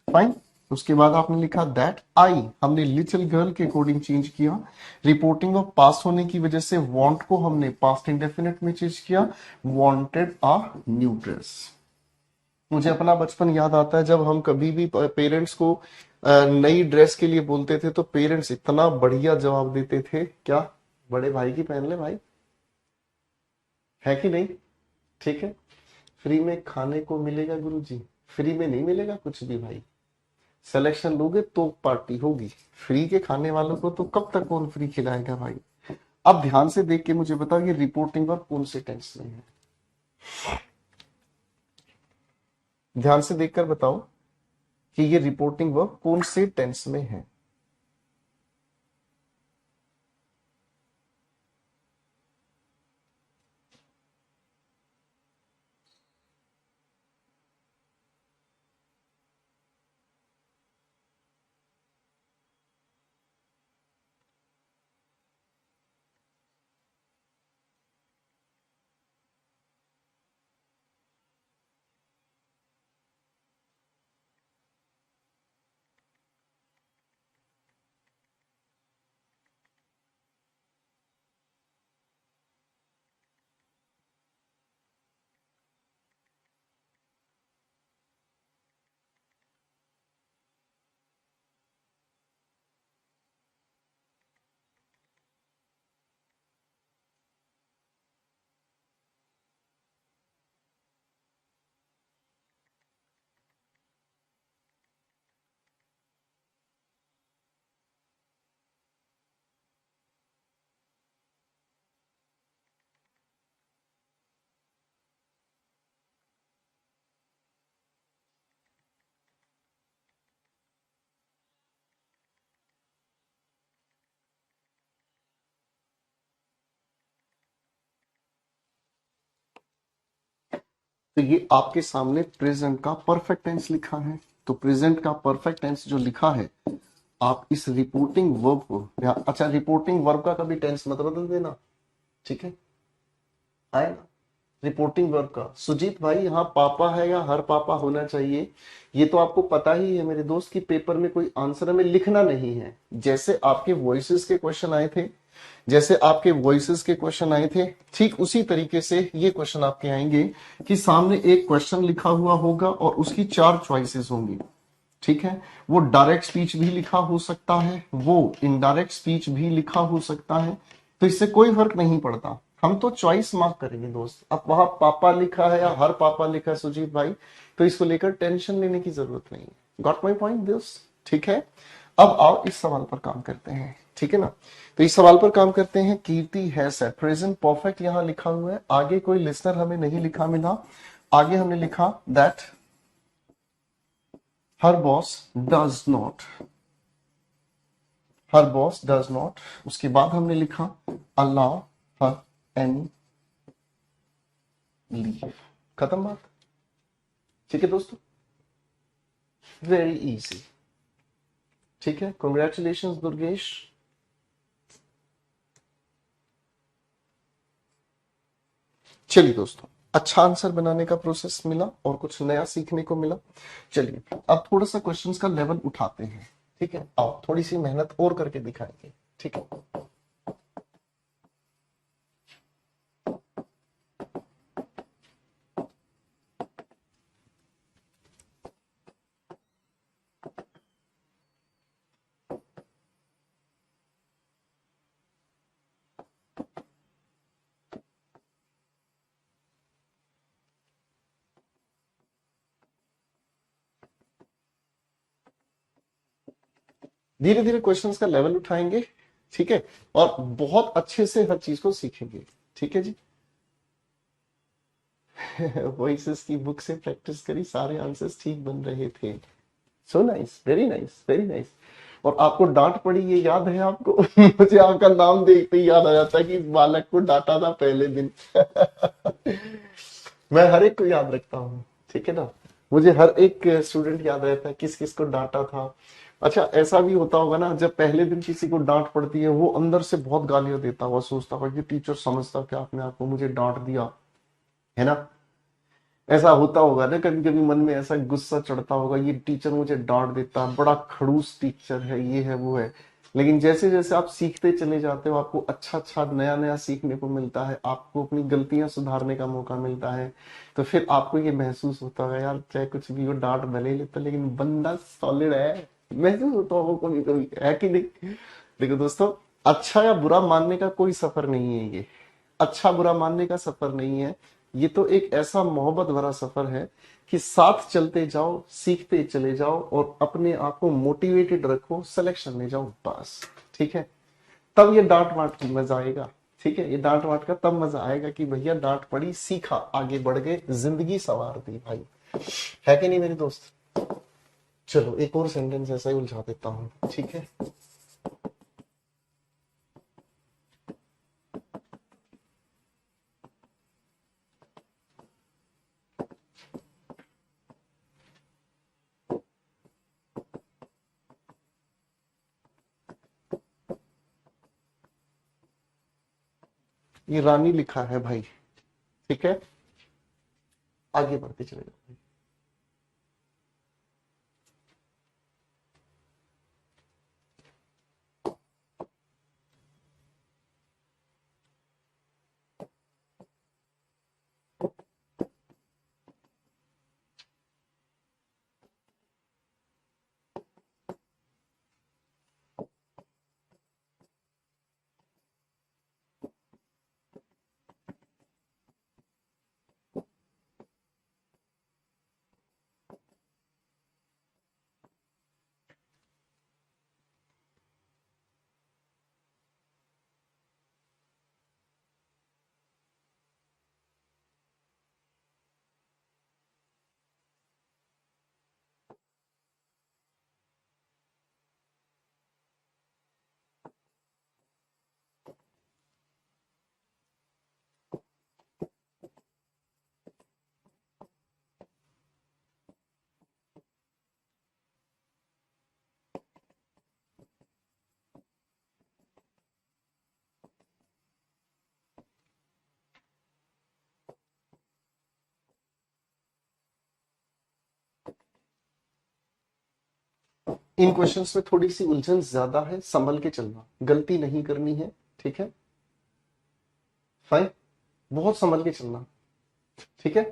फाइन। उसके बाद आपने लिखा दैट आई, हमने लिटिल गर्ल के अकॉर्डिंग चेंज किया। रिपोर्टिंग ऑफ पास्ट होने की वजह से वांट को हमने पास्ट इंडेफिनिट में चेंज किया, वांटेड अ न्यू ड्रेस। मुझे अपना बचपन याद आता है, जब हम कभी भी पेरेंट्स को नई ड्रेस के लिए बोलते थे तो पेरेंट्स इतना बढ़िया जवाब देते थे, क्या बड़े भाई की पहन ले भाई, है कि नहीं? ठीक है। फ्री में खाने को मिलेगा गुरुजी, फ्री में नहीं मिलेगा कुछ भी भाई, सिलेक्शन लोगे तो पार्टी होगी। फ्री के खाने वालों को तो कब तक कौन फ्री खिलाएगा भाई। अब ध्यान से देख के मुझे बताओ, ये रिपोर्टिंग वर्ब कौन से टेंस में है? ध्यान से देखकर बताओ कि ये रिपोर्टिंग वर्ब कौन से टेंस में है। तो ये आपके सामने प्रेजेंट का परफेक्ट टेंस लिखा है। तो प्रेजेंट का परफेक्ट टेंस जो लिखा है, आप इस रिपोर्टिंग वर्ब को, अच्छा रिपोर्टिंग वर्ब का कभी टेंस मत बदल देना, ठीक है, आए ना। रिपोर्टिंग वर्ब का सुजीत भाई यहाँ पापा है या हर पापा होना चाहिए, ये तो आपको पता ही है मेरे दोस्त की पेपर में कोई आंसर हमें लिखना नहीं है। जैसे आपके वॉइसेस के क्वेश्चन आए थे, जैसे आपके वॉइसेस के क्वेश्चन आए थे, ठीक उसी तरीके से ये क्वेश्चन आपके आएंगे कि सामने एक क्वेश्चन लिखा हुआ होगा और उसकी 4 चॉइसेस होंगी, ठीक है। वो डायरेक्ट स्पीच भी लिखा हो सकता है, वो इनडायरेक्ट स्पीच भी लिखा हो सकता है, तो इससे कोई फर्क नहीं पड़ता, हम तो चॉइस मार्क करेंगे दोस्त। अब वहां पापा लिखा है या हर पापा लिखा है सुजीत भाई, तो इसको लेकर टेंशन लेने की जरूरत नहीं है। गॉट माई पॉइंट दोस्त, ठीक है। अब आओ इस सवाल पर काम करते हैं, ठीक है ना। तो इस सवाल पर काम करते हैं। कीर्ति है सेट प्रेजेंट परफेक्ट यहां लिखा हुआ है, आगे कोई लिसनर हमें नहीं लिखा मिला। आगे हमने लिखा that her boss does not, her boss does not, उसके बाद हमने लिखा अलाउ हर एनी लीव। खत्म बात। ठीक है दोस्तों, वेरी इजी। ठीक है, कॉन्ग्रेचुलेशन दुर्गेश। चलिए दोस्तों, अच्छा आंसर बनाने का प्रोसेस मिला और कुछ नया सीखने को मिला। चलिए अब थोड़ा सा क्वेश्चंस का लेवल उठाते हैं। ठीक है, आओ थोड़ी सी मेहनत और करके दिखाएंगे। ठीक है, धीरे धीरे क्वेश्चंस का लेवल उठाएंगे। ठीक है, और बहुत अच्छे से हर चीज को सीखेंगे। ठीक है जी। वॉइसेस की बुक से प्रैक्टिस करी, सारे आंसर्स ठीक बन रहे थे। So nice, very nice, very nice. और आपको डांट पड़ी ये याद है आपको? मुझे आपका नाम देखते ही याद आ जाता है कि बालक को डांटा था पहले दिन। मैं हर एक को याद रखता हूँ। ठीक है ना, मुझे हर एक स्टूडेंट याद रहता है किस किस को डांटा था। अच्छा, ऐसा भी होता होगा ना, जब पहले दिन किसी को डांट पड़ती है वो अंदर से बहुत गालियां देता हुआ सोचता होगा कि टीचर समझता क्या अपने आप को, मुझे डांट दिया, है ना। ऐसा होता होगा ना, कभी कभी मन में ऐसा गुस्सा चढ़ता होगा, ये टीचर मुझे डांट देता, बड़ा खड़ूस टीचर है, ये है वो है। लेकिन जैसे जैसे आप सीखते चले जाते हो, आपको अच्छा अच्छा नया नया सीखने को मिलता है, आपको अपनी गलतियां सुधारने का मौका मिलता है। तो फिर आपको ये महसूस होता है यार, चाहे कुछ भी हो, डांट भले ही लेता लेकिन बंदा सॉलिड है। महसूस होता होगा कभी कभी, है कि नहीं। देखो दोस्तों, अच्छा या बुरा मानने का कोई सफर नहीं है ये। अच्छा बुरा मानने का सफर नहीं है। ये तो एक ऐसा मोहब्बत भरा सफर है कि साथ चलते जाओ, सीखते चले जाओ और अपने आप को मोटिवेटेड रखो, सिलेक्शन में जाओ बस। ठीक है, तब ये डांट वाट की मजा आएगा। ठीक है, ये डांट वाट का तब मजा आएगा कि भैया डांट पड़ी, सीखा, आगे बढ़ गए, जिंदगी संवार दी भाई। है कि नहीं मेरे दोस्त। चलो एक और सेंटेंस ऐसा ही उलझा देता हूं। ठीक है, ये रानी लिखा है भाई। ठीक है, आगे बढ़ते चले जाओ। इन क्वेश्चंस में थोड़ी सी उलझन ज्यादा है, संभल के चलना, गलती नहीं करनी है। ठीक है, फाइन, बहुत संभल के चलना। ठीक है,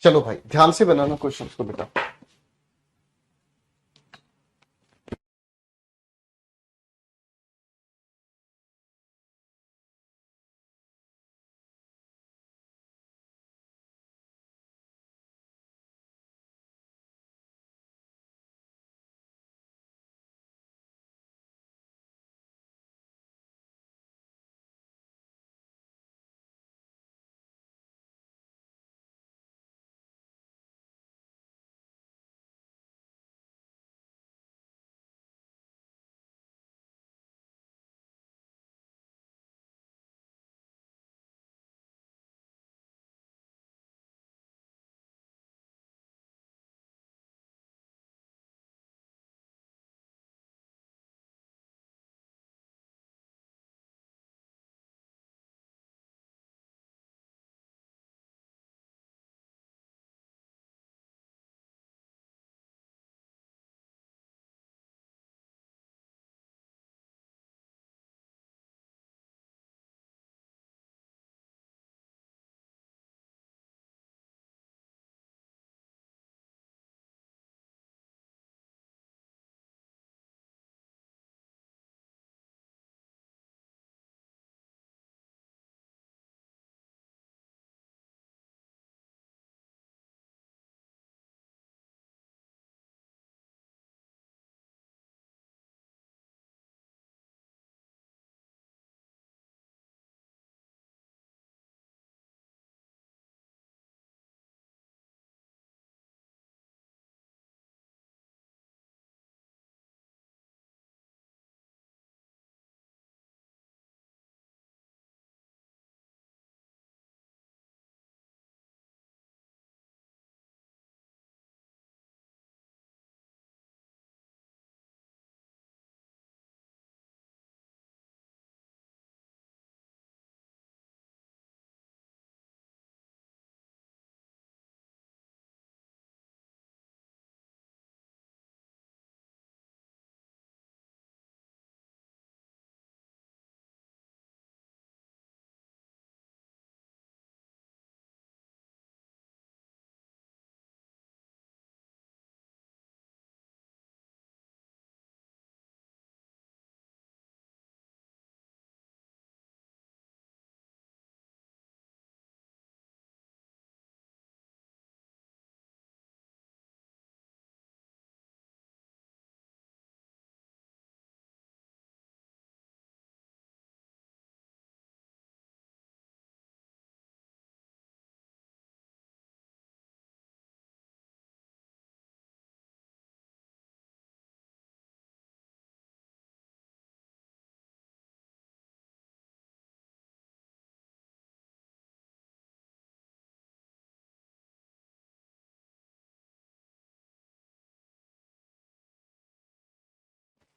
चलो भाई ध्यान से बनाना क्वेश्चन को बेटा।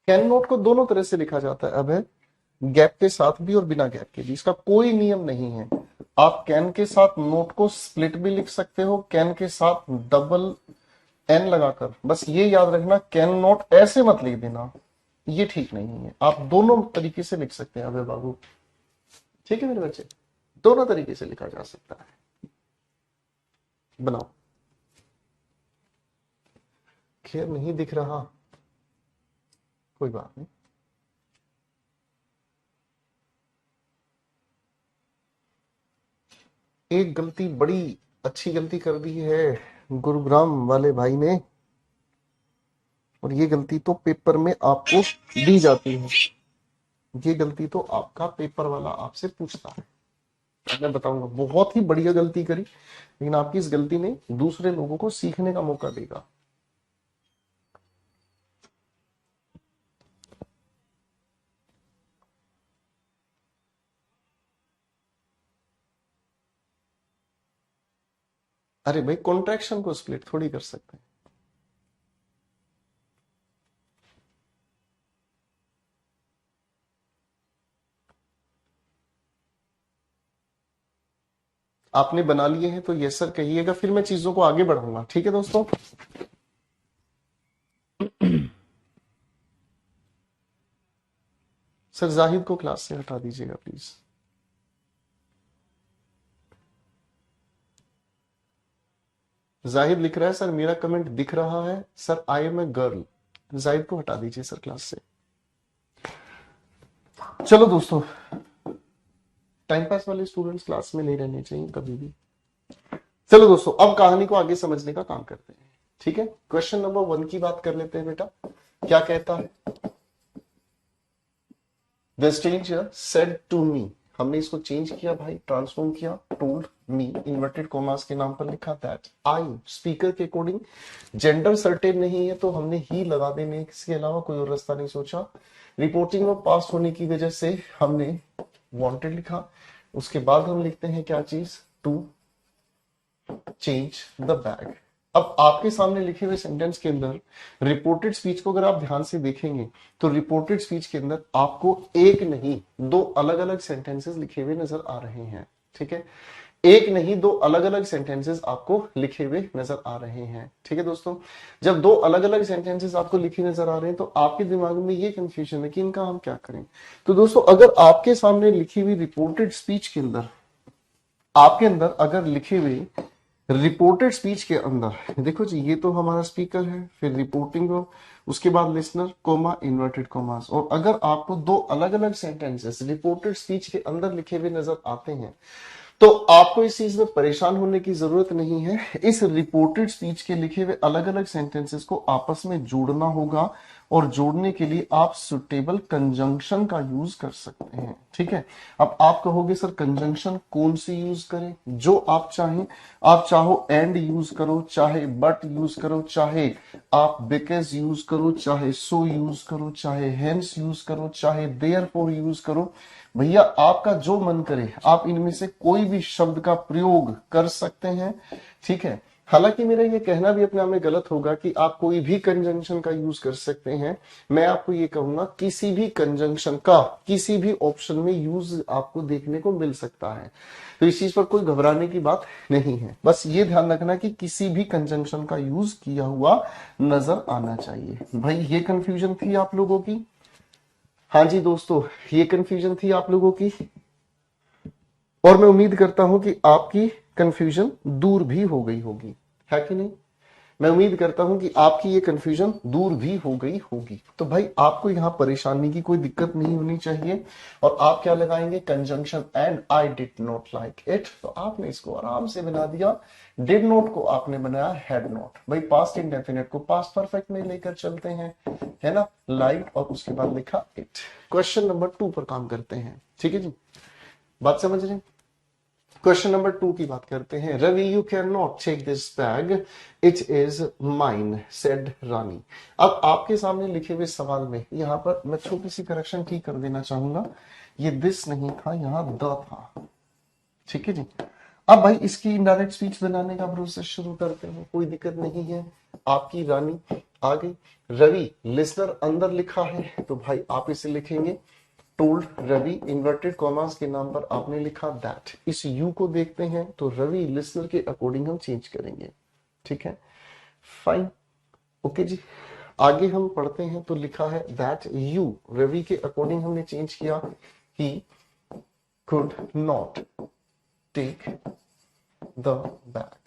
कैन नोट को दोनों तरह से लिखा जाता है अभय, गैप के साथ भी और बिना गैप के भी, इसका कोई नियम नहीं है। आप कैन के साथ नोट को स्प्लिट भी लिख सकते हो, कैन के साथ डबल एन लगाकर। बस ये याद रखना कैन नोट ऐसे मत लिख देना, ये ठीक नहीं है। आप दोनों तरीके से लिख सकते हैं अभय बाबू, ठीक है मेरे बच्चे, दोनों तरीके से लिखा जा सकता है। बनाओ। खैर नहीं दिख रहा, कोई बात नहीं। एक गलती, बड़ी अच्छी गलती कर दी है गुरुग्राम वाले भाई ने, और ये गलती तो पेपर में आपको दी जाती है। ये गलती तो आपका पेपर वाला आपसे पूछता है। मैं बताऊंगा, बहुत ही बढ़िया गलती करी, लेकिन आपकी इस गलती ने दूसरे लोगों को सीखने का मौका देगा। अरे भाई, कॉन्ट्रैक्शन को स्प्लिट थोड़ी कर सकते हैं। आपने बना लिए हैं तो यस सर कहिएगा, फिर मैं चीजों को आगे बढ़ाऊंगा। ठीक है दोस्तों। सर जाहिद को क्लास से हटा दीजिएगा प्लीज। जाहिद लिख रहा है सर मेरा कमेंट दिख रहा है sir, I am a girl. Zahid को हटा दीजिए सर क्लास से। चलो दोस्तों, टाइम पास वाले स्टूडेंट्स क्लास में नहीं रहने चाहिए कभी भी। चलो दोस्तों, अब कहानी को आगे समझने का काम करते हैं। ठीक है, क्वेश्चन नंबर 1 की बात कर लेते हैं बेटा। क्या कहता है? The stranger said to me, हमने इसको चेंज किया भाई, ट्रांसफॉर्म किया, टोल्ड मी इन्वर्टेड कॉमास के नाम पर लिखा दैट आई, स्पीकर के अकॉर्डिंग जेंडर सर्टेन नहीं है तो हमने ही लगा देने, इसके अलावा कोई और रास्ता नहीं सोचा। रिपोर्टिंग में पास होने की वजह से हमने वांटेड लिखा। उसके बाद हम लिखते हैं क्या चीज, टू चेंज द बैग। अब आपके सामने लिखे हुए सेंटेंस के अंदर रिपोर्टेड स्पीच को अगर आप ध्यान से देखेंगे तो रिपोर्टेड स्पीच के अंदर आपको एक नहीं दो अलग अलग सेंटेंसेस लिखे हुए नजर आ रहे हैं। ठीक है, एक नहीं दो अलग अलग सेंटेंसेस आपको लिखे हुए नजर आ रहे हैं। ठीक है दोस्तों, जब दो अलग अलग सेंटेंसेस आपको लिखे नजर आ रहे हैं तो आपके दिमाग में ये कंफ्यूजन है कि इनका हम क्या करें। तो दोस्तों, अगर आपके सामने लिखी हुई रिपोर्टेड स्पीच के अंदर, आपके अंदर अगर लिखे हुए रिपोर्टेड स्पीच के अंदर देखो जी, ये तो हमारा स्पीकर है, फिर रिपोर्टिंग हो, उसके बाद लिसनर, कोमा, इन्वर्टेड कोमास। और अगर आपको दो अलग अलग सेंटेंसेस रिपोर्टेड स्पीच के अंदर लिखे हुए नजर आते हैं तो आपको इस चीज में परेशान होने की जरूरत नहीं है। इस रिपोर्टेड स्पीच के लिखे हुए अलग अलग सेंटेंसेस को आपस में जोड़ना होगा, और जोड़ने के लिए आप सुटेबल कंजंक्शन का यूज कर सकते हैं। ठीक है, अब आप कहोगे सर कंजंक्शन कौन सी यूज करें? जो आप चाहें, आप चाहो एंड यूज करो, चाहे बट यूज करो, चाहे आप बिकॉज यूज करो, चाहे सो यूज करो, चाहे हेंस यूज करो, चाहे देयरफॉर यूज करो। भैया आपका जो मन करे आप इनमें से कोई भी शब्द का प्रयोग कर सकते हैं। ठीक है, हालांकि मेरा ये कहना भी अपने आप में गलत होगा कि आप कोई भी कंजंक्शन का यूज कर सकते हैं। मैं आपको ये कहूंगा किसी भी कंजंक्शन का किसी भी ऑप्शन में यूज आपको देखने को मिल सकता है, तो इस चीज पर कोई घबराने की बात नहीं है। बस ये ध्यान रखना कि किसी भी कंजंक्शन का यूज किया हुआ नजर आना चाहिए। भाई ये कंफ्यूजन थी आप लोगों की? हाँ जी दोस्तों, ये कंफ्यूजन थी आप लोगों की, और मैं उम्मीद करता हूं कि आपकी कंफ्यूजन दूर भी हो गई होगी, है कि नहीं? मैं उम्मीद करता हूं कि आपकी ये कंफ्यूजन दूर भी हो गई होगी। तो भाई आपको यहां परेशानी की कोई दिक्कत नहीं होनी चाहिए। और आप क्या लगाएंगे? Conjunction and I did not like it, तो आपने इसको आराम से बना दिया। डिड नॉट को आपने बनाया हैड नॉट। भाई पास्ट इंडेफिनिट को पास्ट परफेक्ट में लेकर चलते हैं, है ना, लाइक, और उसके बाद लिखा इट। क्वेश्चन नंबर 2 पर काम करते हैं। ठीक है जी, बात समझ रहे हैं? क्वेश्चन नंबर 2 की बात करते हैं। Ravi you can not take this bag, it is mine, said Rani. अब आपके सामने लिखे हुए सवाल में यहां पर मैं छोटी सी करेक्शन ठीक कर देना चाहूंगा, ये दिस नहीं था, यहां द था। ठीक है जी, अब भाई इसकी इनडायरेक्ट स्पीच बनाने का प्रोसेस शुरू करते हैं, कोई दिक्कत नहीं है। आपकी रानी आ गई, रवि लिसनर अंदर लिखा है तो भाई आप इसे लिखेंगे टोल्ड रवि, इन्वर्टेड कॉमास के नाम पर आपने लिखा दैट। इस यू को देखते हैं तो रवि लिसनर के अकॉर्डिंग हम चेंज करेंगे। ठीक है, फाइन, ओके जी। आगे हम पढ़ते हैं तो लिखा है दैट यू, रवि के अकॉर्डिंग हमने चेंज किया he could not take the bag.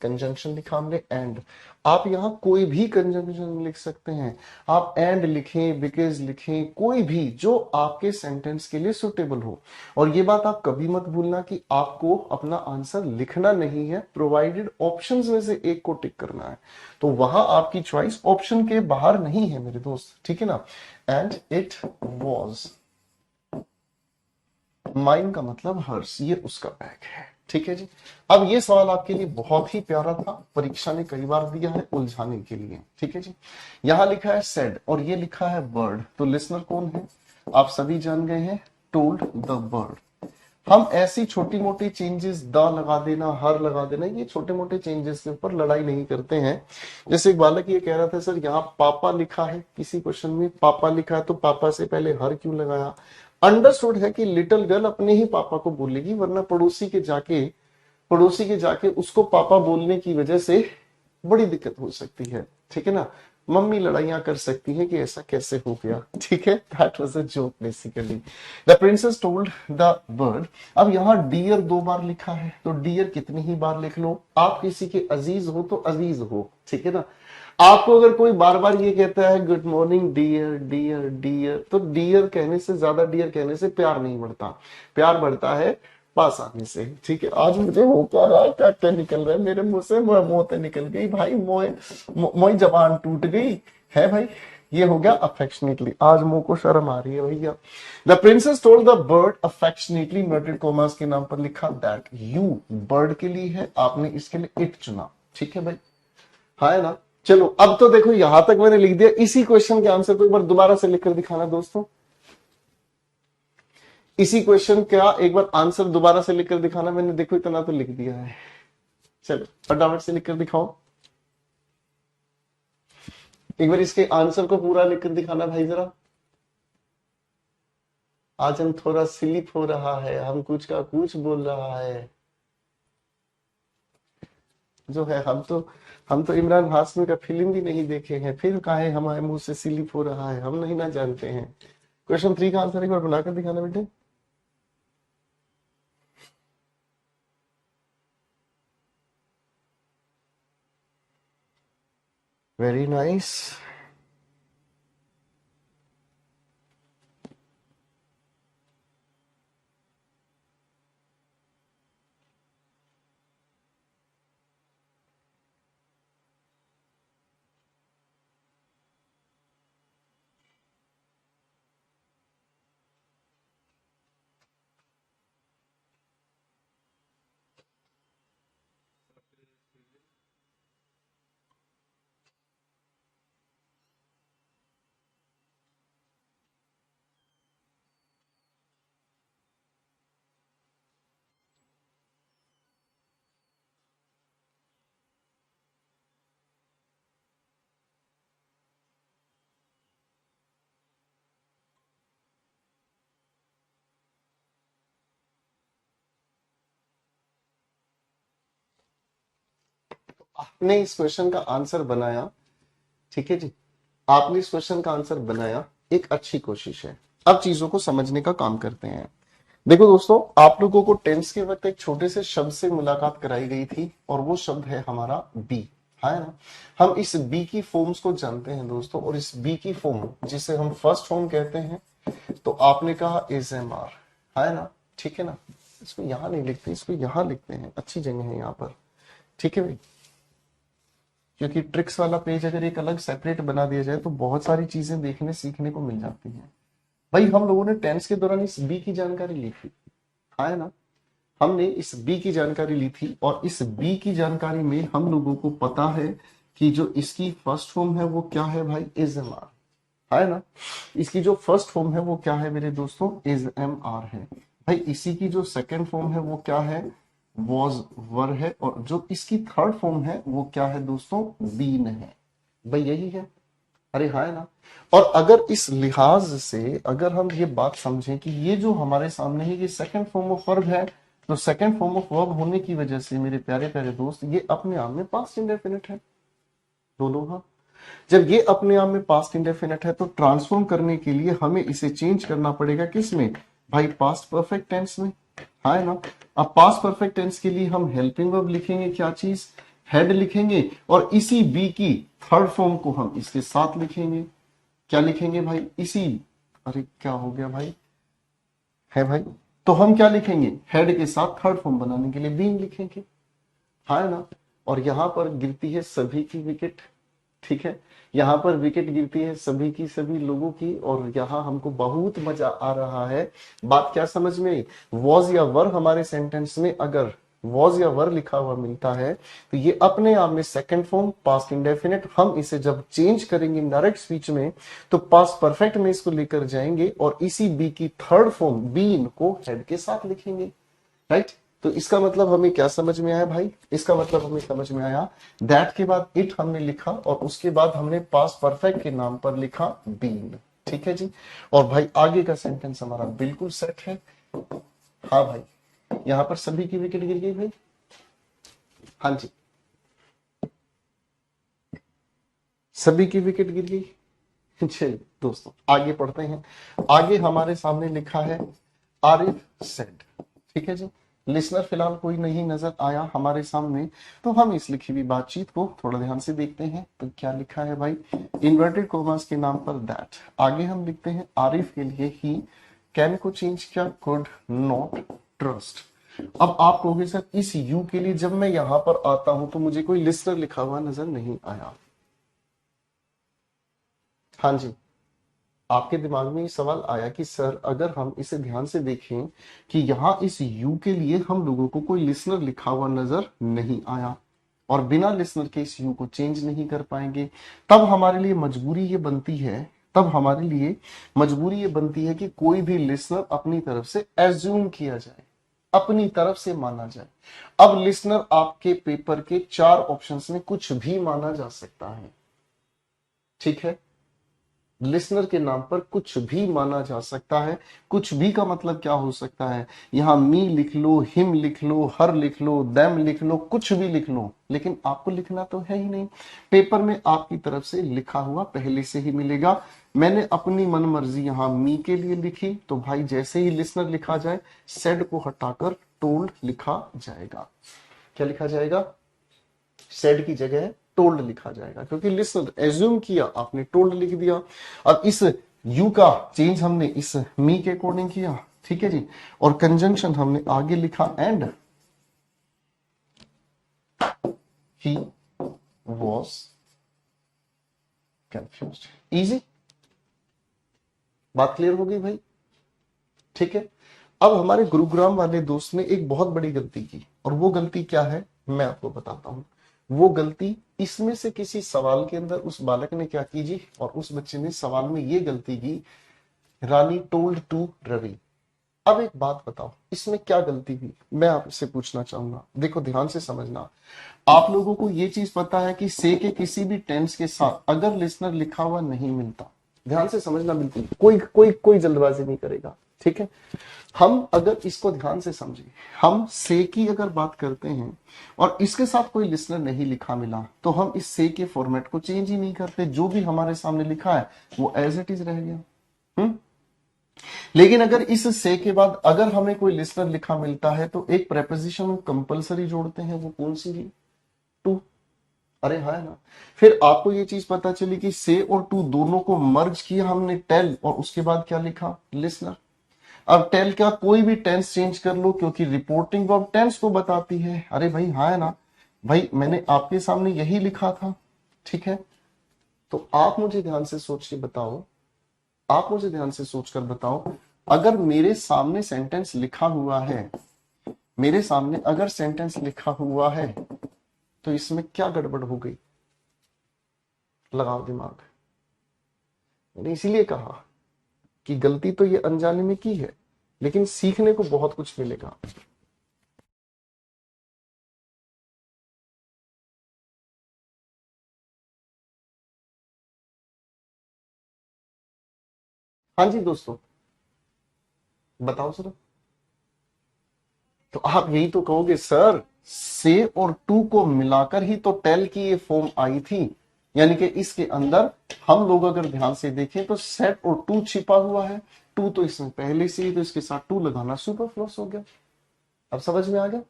Conjunction लिखा हमने एंड। आप यहां कोई भी कंजंक्शन लिख सकते हैं, आप एंड लिखें, बिकॉज लिखें, कोई भी जो आपके सेंटेंस के लिए सुटेबल हो। और ये बात आप कभी मत भूलना कि आपको अपना आंसर लिखना नहीं है, प्रोवाइडेड ऑप्शंस में से एक को टिक करना है। तो वहां आपकी चॉइस ऑप्शन के बाहर नहीं है मेरे दोस्त, ठीक है ना। एंड इट वॉज माइन का मतलब हर्ष, ये उसका बैग है। ठीक है जी, अब ये सवाल आपके लिए बहुत ही प्यारा था, परीक्षा ने कई बार दिया है उलझाने के लिए। ठीक है जी, यहां लिखा है सेड और ये लिखा है बर्ड, तो लिसनर कौन है आप सभी जान गए हैं, टोल्ड द बर्ड। हम ऐसी छोटी मोटी चेंजेस द लगा देना, हर लगा देना, ये छोटे मोटे चेंजेस के ऊपर लड़ाई नहीं करते हैं। जैसे एक बालक ये कह रहा था सर यहाँ पापा लिखा है, किसी क्वेश्चन में पापा लिखा है तो पापा से पहले हर क्यों लगाया। अंडरस्टूड है कि लिटिल गर्ल अपने ही पापा को बोलेगी, वरना पड़ोसी के जाके उसको पापा बोलने की वजह से बड़ी दिक्कत हो सकती है। ठीक है ना, मम्मी लड़ाइयां कर सकती हैं कि ऐसा कैसे हो गया, ठीक है। That was a joke basically. The princess told the bird. अब यहाँ डियर 2 बार लिखा है, तो डियर कितनी ही बार लिख लो, आप किसी के अजीज हो तो अजीज हो, ठीक है ना। आपको अगर कोई बार बार ये कहता है good morning dear dear dear, तो डियर कहने से, ज्यादा डियर कहने से प्यार नहीं बढ़ता, प्यार बढ़ता है पास आने से, ठीक है। आज मुझे हो क्या रहा है, क्या क्या निकल रहा है मेरे मुंह से, मोते निकल गई भाई, मोए मोई जबान टूट गई है भाई। ये हो गया अफेक्शनेटली, आज मुंह को शर्म आ रही है भैया। The princess told the bird affectionately, inverted commas के नाम पर लिखा दैट यू, बर्ड के लिए है, आपने इसके लिए इट चुना, ठीक है भाई, है ना। चलो अब तो देखो यहां तक मैंने लिख दिया, इसी क्वेश्चन के आंसर को एक बार दोबारा से लिखकर दिखाना दोस्तों, इसी क्वेश्चन का एक बार आंसर दोबारा से लिखकर दिखाना। मैंने देखो इतना तो लिख दिया है, चलो फटाफट से लिखकर दिखाओ, एक बार इसके आंसर को पूरा लिखकर दिखाना भाई जरा। आज हम थोड़ा स्लिप हो रहा है, हम कुछ का कुछ बोल रहा है, जो है हम तो इमरान हाशमी का फिल्म भी नहीं देखे हैं, फिर काहे हमारे मुंह से स्लिप हो रहा है, हम नहीं ना जानते हैं। क्वेश्चन 3 का आंसर एक बार बनाकर दिखाना बेटे। Very nice. आपने इस क्वेश्चन का आंसर बनाया, ठीक है जी, आपने इस क्वेश्चन का आंसर बनाया, एक अच्छी कोशिश है। अब चीजों को समझने का काम करते हैं। देखो दोस्तों, आप लोगों को टेंस के वक्त एक छोटे से शब्द से मुलाकात कराई गई थी, और वो शब्द है हमारा बी, है ना। हम इस बी की फॉर्म्स को जानते हैं दोस्तों, और इस बी की फॉर्म जिसे हम फर्स्ट फॉर्म कहते हैं, तो आपने कहा इज एम आर, है ना, ठीक है ना। इसको यहां नहीं लिखते, इसको यहां लिखते हैं, अच्छी जगह है यहाँ पर, ठीक है भाई। क्योंकि ट्रिक्स वाला पेज अगर एक अलग सेपरेट बना दिया जाए तो बहुत सारी चीजें देखने सीखने को मिल जाती हैं। भाई हम लोगों ने टेंस के दौरान इस बी की जानकारी ली थी, है ना। हमने इस बी की जानकारी ली थी, और इस बी की जानकारी में हम लोगों को पता है कि जो इसकी फर्स्ट फॉर्म है वो क्या है भाई, इज एम आर, है ना। इसकी जो फर्स्ट फॉर्म है वो क्या है मेरे दोस्तों, इज एम आर है। भाई इसी की जो सेकंड फॉर्म है वो क्या है, वॉज वर है, और जो इसकी थर्ड फॉर्म है वो क्या है दोस्तों, बीन है। भाई यही है, अरे हाँ है ना। और अगर इस लिहाज से अगर हम ये बात समझें कि ये जो हमारे सामने है ये सेकंड फॉर्म ऑफ वर्ब है, तो सेकंड फॉर्म ऑफ वर्ब होने की वजह से मेरे प्यारे प्यारे दोस्त ये अपने आप में पास्ट इंडेफिनिट है, दोनों। हाँ, जब ये अपने आप में पास्ट इंडेफिनिट है तो ट्रांसफॉर्म करने के लिए हमें इसे चेंज करना पड़ेगा किस में भाई, पास्ट परफेक्ट टेंस में, है ना। अब पास्ट परफेक्ट टेंस के लिए हम हेल्पिंग वर्ब लिखेंगे, क्या चीज, हेड लिखेंगे, और इसी बी की थर्ड फॉर्म को हम इसके साथ लिखेंगे, क्या लिखेंगे भाई, इसी, अरे क्या हो गया भाई, है भाई, तो हम क्या लिखेंगे, हेड के साथ थर्ड फॉर्म बनाने के लिए बीन लिखेंगे, है ना। और यहां पर गिरती है सभी की विकेट, ठीक है। यहाँ पर विकेट गिरती है सभी की, सभी लोगों की, और यहाँ हमको बहुत मजा आ रहा है। बात क्या समझ में आई, वॉज या वर हमारे सेंटेंस में अगर वॉज या वर लिखा हुआ मिलता है तो ये अपने आप में सेकंड फॉर्म पास्ट इंडेफिनिट, हम इसे जब चेंज करेंगे डायरेक्ट स्पीच में तो पास्ट परफेक्ट में इसको लेकर जाएंगे, और इसी बी की थर्ड फॉर्म बीन को हेड के साथ लिखेंगे, राइट। तो इसका मतलब हमें क्या समझ में आया भाई, इसका मतलब हमें समझ में आया दैट के बाद इट हमने लिखा, और उसके बाद हमने पास्ट परफेक्ट के नाम पर लिखा बीन, ठीक है जी। और भाई आगे का सेंटेंस हमारा बिल्कुल सेट है। हाँ भाई, यहां पर सभी की विकेट गिर गई भाई, हाँ जी, सभी की विकेट गिर गई। चलिए दोस्तों आगे पढ़ते हैं। आगे हमारे सामने लिखा है आरिफ सेड। ठीक है जी, लिसनर फिलहाल कोई नहीं नजर आया हमारे सामने, तो हम इस लिखी हुई बातचीत को थोड़ा ध्यान से देखते हैं। तो क्या लिखा है भाई, इन्वर्टेड कोमास के नाम पर दैट, आगे हम लिखते हैं आरिफ के लिए ही, कैन को चेंज किया कुड नॉट ट्रस्ट। अब आप कहोगे सर इस यू के लिए जब मैं यहां पर आता हूं तो मुझे कोई लिसनर लिखा हुआ नजर नहीं आया। हाँ जी, आपके दिमाग में ये सवाल आया कि सर अगर हम इसे ध्यान से देखें कि यहाँ इस यू के लिए हम लोगों को कोई लिसनर लिखा हुआ नजर नहीं आया और बिना लिसनर के इस यू को चेंज नहीं कर पाएंगे, तब हमारे लिए मजबूरी ये बनती है, तब हमारे लिए मजबूरी ये बनती है कि कोई भी लिसनर अपनी तरफ से एज्यूम किया जाए, अपनी तरफ से माना जाए। अब लिसनर आपके पेपर के 4 ऑप्शंस में कुछ भी माना जा सकता है। ठीक है, लिसनर के नाम पर कुछ भी माना जा सकता है। कुछ भी का मतलब क्या हो सकता है, यहां मी लिख लो, हिम लिख लो, हर लिख लो, देम लिख लो, कुछ भी लिख लो, लेकिन आपको लिखना तो है ही नहीं। पेपर में आपकी तरफ से लिखा हुआ पहले से ही मिलेगा। मैंने अपनी मन मर्जी यहां मी के लिए लिखी, तो भाई जैसे ही लिसनर लिखा जाए सेड को हटाकर टोल्ड लिखा जाएगा। क्या लिखा जाएगा, सेड की जगह टोल्ड लिखा जाएगा, क्योंकि लिसनर एज्यूम किया, आपने टोल्ड लिख दिया। अब इस यू का चेंज हमने इस मी के अकॉर्डिंग किया। ठीक है जी, और कंजंक्शन हमने आगे लिखा and he was confused. Easy, बात क्लियर हो गई भाई। ठीक है, अब हमारे गुरुग्राम वाले दोस्त ने एक बहुत बड़ी गलती की, और वो गलती क्या है मैं आपको बताता हूं। वो गलती इसमें से किसी सवाल के अंदर उस बालक ने क्या की जी, और उस बच्चे ने सवाल में ये गलती की, रानी टोल्ड टू रवि। अब एक बात बताओ, इसमें क्या गलती हुई, मैं आपसे पूछना चाहूंगा। देखो ध्यान से समझना, आप लोगों को ये चीज पता है कि से के किसी भी टेंस के साथ अगर लिसनर लिखा हुआ नहीं मिलता, ध्यान से समझना, बिल्कुल कोई कोई कोई जल्दबाजी नहीं करेगा। ठीक है, हम अगर इसको ध्यान से समझे, हम से की अगर बात करते हैं और इसके साथ कोई लिसनर नहीं लिखा मिला, तो हम इस से के फॉर्मेट को चेंज ही नहीं करते, जो भी हमारे सामने लिखा है वो एज इट इज रह गया। लेकिन अगर इस से के बाद अगर हमें कोई लिसनर लिखा मिलता है तो एक प्रेपोजिशन कंपलसरी जोड़ते हैं, वो कौन सी है, टू। अरे हाँ है ना, फिर आपको ये चीज पता चली कि से और टू दोनों को मर्ज किया हमने टेल, और उसके बाद क्या लिखा, लिसनर। अब टेल का कोई भी टेंस चेंज कर लो, क्योंकि रिपोर्टिंग वर्ब टेंस को बताती है। अरे भाई हाँ है ना, भाई मैंने आपके सामने यही लिखा था। ठीक है, तो आप मुझे ध्यान से सोच के बताओ, आप मुझे ध्यान से सोचकर बताओ, अगर मेरे सामने सेंटेंस लिखा हुआ है, मेरे सामने अगर सेंटेंस लिखा हुआ है, तो इसमें क्या गड़बड़ हो गई, लगाओ दिमाग। मैंने इसीलिए कहा कि गलती तो ये अनजाने में की है, लेकिन सीखने को बहुत कुछ मिलेगा। हाँ जी दोस्तों, बताओ सर। तो आप यही तो कहोगे सर, से और टू को मिलाकर ही तो टेल की ये फॉर्म आई थी, यानी कि इसके अंदर हम लोग अगर ध्यान से देखें तो सेट और टू छिपा हुआ है। टू तो इसमें पहले से ही, तो इसके साथ टू लगाना सुपरफ्लुअस हो गया। अब समझ में आ गया,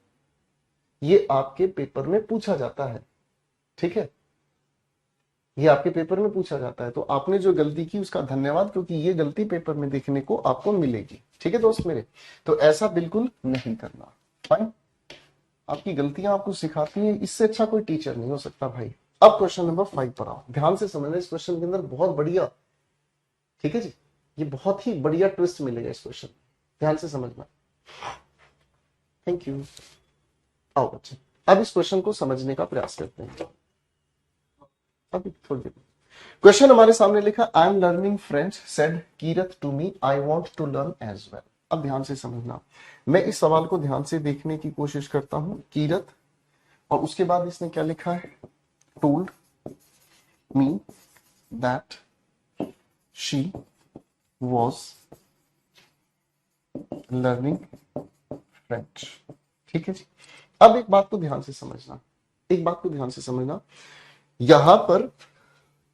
ये आपके पेपर में पूछा जाता है। ठीक है, ये आपके पेपर में पूछा जाता है, तो आपने जो गलती की उसका धन्यवाद, क्योंकि ये गलती पेपर में देखने को आपको मिलेगी। ठीक है दोस्त मेरे, तो ऐसा बिल्कुल नहीं करना। फाइन, आपकी गलतियां आपको सिखाती हैं, इससे अच्छा कोई टीचर नहीं हो सकता भाई। अब क्वेश्चन नंबर 5 पर आओ, ध्यान से समझना, इस क्वेश्चन के अंदर बहुत बढ़िया, ठीक है जी, ये बहुत ही बढ़िया ट्विस्ट मिलेगा इस क्वेश्चन, ध्यान से समझना। Thank you. आओ बच्चे, अब इस क्वेश्चन को समझने का प्रयास करते हैं। अभी थोड़ी देर, क्वेश्चन हमारे सामने लिखा, I am learning French said Kirat to me, I want to learn as well. अब ध्यान से समझना, मैं इस सवाल को ध्यान से देखने की कोशिश करता हूं। कीरत, और उसके बाद इसने क्या लिखा है, told me that she was learning French। ठीक है जी, अब एक बात को ध्यान से समझना, एक बात को ध्यान से समझना, यहां पर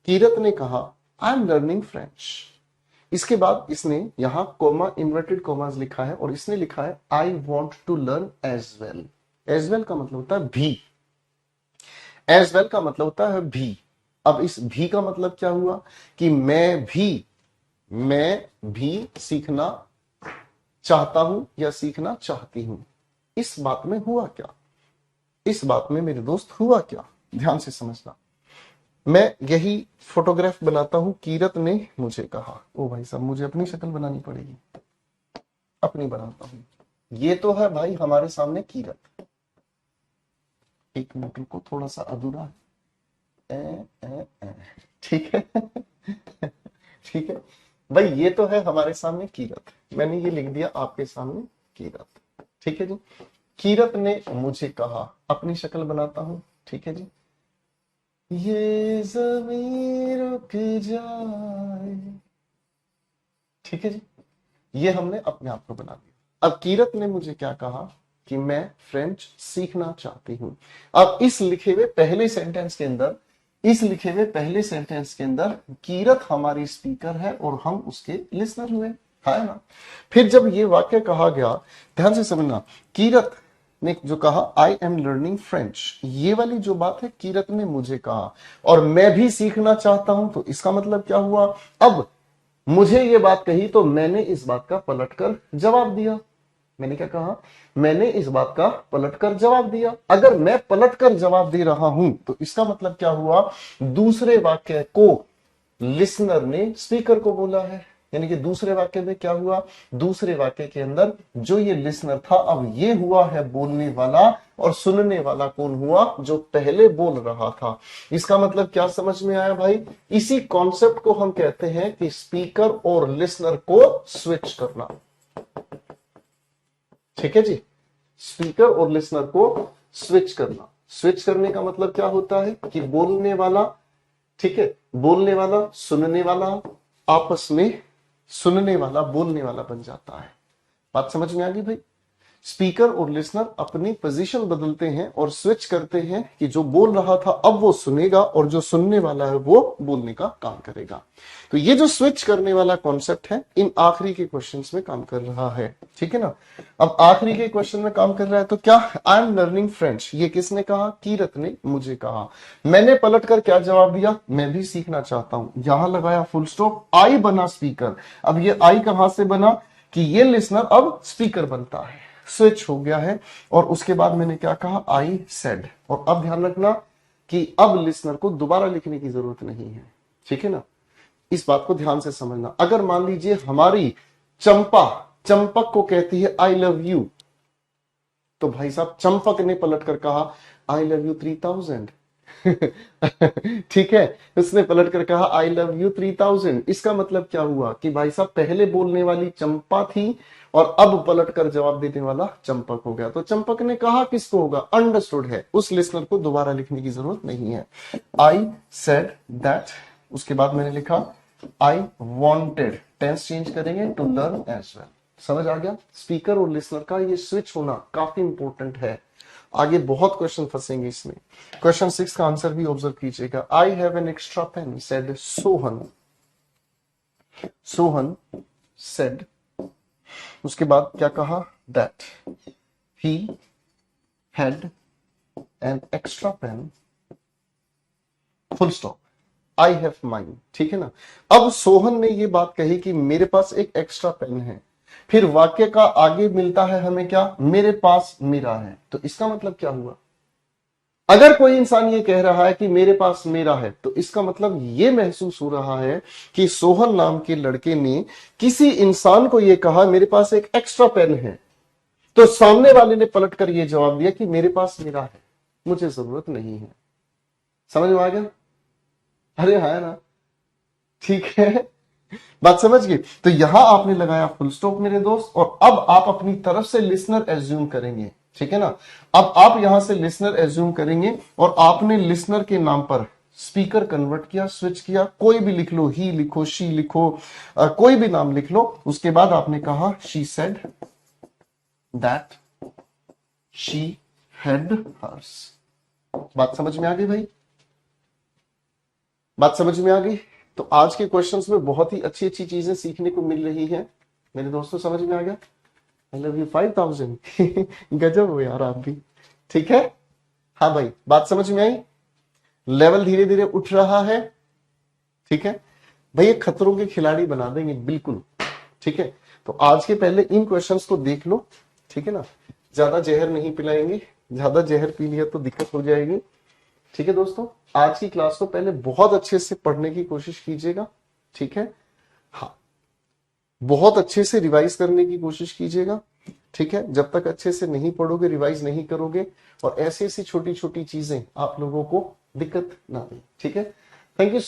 कीरत ने कहा आई एम लर्निंग फ्रेंच। इसके बाद इसने यहां कोमा इन्वर्टेड कोमास लिखा है और इसने लिखा है I want to learn as well. As well का मतलब होता है भी। एज वेल का मतलब होता है भी। अब इस भी का मतलब क्या हुआ कि मैं भी सीखना चाहता हूं या सीखना चाहती हूं। इस बात में हुआ क्या, इस बात में मेरे दोस्त हुआ क्या, ध्यान से समझना। मैं यही फोटोग्राफ बनाता हूं, कीरत ने मुझे कहा। ओ भाई साहब, मुझे अपनी शक्ल बनानी पड़ेगी, अपनी बनाता हूं। ये तो है भाई हमारे सामने कीरत। एक मिनट रुको, थोड़ा सा अधूरा है। ठीक है। ठीक है भाई, ये तो है हमारे सामने कीरत। मैंने ये लिख दिया आपके सामने कीरत। ठीक है जी। कीरत ने मुझे कहा, अपनी शक्ल बनाता हूं। ठीक है जी। ये ज़मीं रुक जाए। ठीक है जी। ये हमने अपने आप को बना दिया। अब कीरत ने मुझे क्या कहा कि मैं फ्रेंच सीखना चाहती हूं। अब इस लिखे हुए पहले सेंटेंस के अंदर, इस लिखे हुए पहले सेंटेंस के अंदर कीरत हमारी स्पीकर है और हम उसके लिसनर हुए, है ना। फिर जब ये वाक्य कहा गया, ध्यान से समझना, कीरत ने जो कहा आई एम लर्निंग फ्रेंच, ये वाली जो बात है कीरत ने मुझे कहा और मैं भी सीखना चाहता हूं, तो इसका मतलब क्या हुआ। अब मुझे ये बात कही तो मैंने इस बात का पलटकर जवाब दिया। मैंने क्या कहा, मैंने इस बात का पलटकर जवाब दिया। अगर मैं पलटकर जवाब दे रहा हूं तो इसका मतलब क्या हुआ, दूसरे वाक्य को लिसनर ने स्पीकर को बोला है। यानी कि दूसरे वाक्य में क्या हुआ, दूसरे वाक्य के अंदर जो ये लिसनर था, अब ये हुआ है बोलने वाला, और सुनने वाला कौन हुआ, जो पहले बोल रहा था। इसका मतलब क्या समझ में आया भाई, इसी कॉन्सेप्ट को हम कहते हैं कि स्पीकर और लिसनर को स्विच करना। ठीक है जी। स्पीकर और लिसनर को स्विच करना। स्विच करने का मतलब क्या होता है कि बोलने वाला, ठीक है, बोलने वाला सुनने वाला आपस में, सुनने वाला बोलने वाला बन जाता है। बात समझ में आ गई भाई। स्पीकर और लिसनर अपनी पोजीशन बदलते हैं और स्विच करते हैं कि जो बोल रहा था अब वो सुनेगा और जो सुनने वाला है वो बोलने का काम करेगा। तो ये जो स्विच करने वाला कॉन्सेप्ट है इन आखिरी के क्वेश्चंस में काम कर रहा है। ठीक है ना। अब आखिरी के क्वेश्चन में काम कर रहा है तो क्या, आई एम लर्निंग फ्रेंच, ये किसने कहा, कीरत ने मुझे कहा। मैंने पलटकर क्या जवाब दिया, मैं भी सीखना चाहता हूं। यहां लगाया फुल स्टॉप, आई बना स्पीकर। अब ये आई कहां से बना कि ये लिसनर अब स्पीकर बनता है, स्विच हो गया है। और उसके बाद मैंने क्या कहा, आई सेड। और अब ध्यान रखना कि अब लिसनर को दोबारा लिखने की जरूरत नहीं है। ठीक है ना। इस बात को ध्यान से समझना। अगर मान लीजिए हमारी चंपा चंपक को कहती है आई लव यू, तो भाई साहब चंपक ने पलटकर कहा आई लव यू 3000। ठीक है, उसने पलटकर कहा आई लव यू 3000। इसका मतलब क्या हुआ कि भाई साहब पहले बोलने वाली चंपा थी और अब पलटकर जवाब देने वाला चंपक हो गया। तो चंपक ने कहा किसको होगा, अंडरस्टूड है, उस लिसनर को दोबारा लिखने की जरूरत नहीं है। आई सेड दैट, उसके बाद मैंने लिखा आई वॉन्टेड, टेंस चेंज करेंगे टू लर्न एज वेल। समझ आ गया। स्पीकर और लिसनर का ये स्विच होना काफी इंपॉर्टेंट है। आगे बहुत क्वेश्चन फंसेंगे इसमें। क्वेश्चन 6 का आंसर भी ऑब्जर्व कीजिएगा। I have an extra pen said Sohan. Sohan said, उसके बाद क्या कहा, that he had an extra pen, full stop, I have mine. ठीक है ना। अब सोहन ने ये बात कही कि मेरे पास एक एक्स्ट्रा पेन है, फिर वाक्य का आगे मिलता है हमें क्या, मेरे पास मेरा है। तो इसका मतलब क्या हुआ, अगर कोई इंसान ये कह रहा है कि मेरे पास मेरा है, तो इसका मतलब ये महसूस हो रहा है कि सोहन नाम के लड़के ने किसी इंसान को यह कहा मेरे पास एक एक्स्ट्रा पेन है, तो सामने वाले ने पलटकर यह जवाब दिया कि मेरे पास मेरा है, मुझे जरूरत नहीं है। समझ में आ गया। अरे हाँ ना। ठीक है, बात समझ गई। तो यहां आपने लगाया फुल स्टॉप मेरे दोस्त, और अब आप अपनी तरफ से लिसनर एज्यूम करेंगे। ठीक है ना। अब आप यहां से लिसनर एज्यूम करेंगे और आपने लिसनर के नाम पर स्पीकर कन्वर्ट किया, स्विच किया। कोई भी लिख लो, ही लिखो, शी लिखो, कोई भी नाम लिख लो। उसके बाद आपने कहा she said that she had hers. बात समझ में आ गई भाई। बात समझ में आ गई? तो आज के क्वेश्चंस में बहुत ही अच्छी अच्छी चीजें सीखने को मिल रही हैं मेरे दोस्तों, समझ में आ गया? आई लव यू 5000 गजब हो यार आप भी। ठीक है, हाँ भाई, बात समझ में आई? लेवल धीरे धीरे उठ रहा है। ठीक है भाई, ये खतरों के खिलाड़ी बना देंगे बिल्कुल। ठीक है, तो आज के पहले इन क्वेश्चंस को देख लो। ठीक है ना, ज्यादा जहर नहीं पिलाएंगे, ज्यादा जहर पी लिया तो दिक्कत हो जाएगी। ठीक है दोस्तों, आज की क्लास को पहले बहुत अच्छे से पढ़ने की कोशिश कीजिएगा। ठीक है, हाँ, बहुत अच्छे से रिवाइज करने की कोशिश कीजिएगा। ठीक है, जब तक अच्छे से नहीं पढ़ोगे, रिवाइज नहीं करोगे, और ऐसी ऐसी छोटी छोटी चीजें आप लोगों को दिक्कत ना दें। ठीक है, थैंक यू।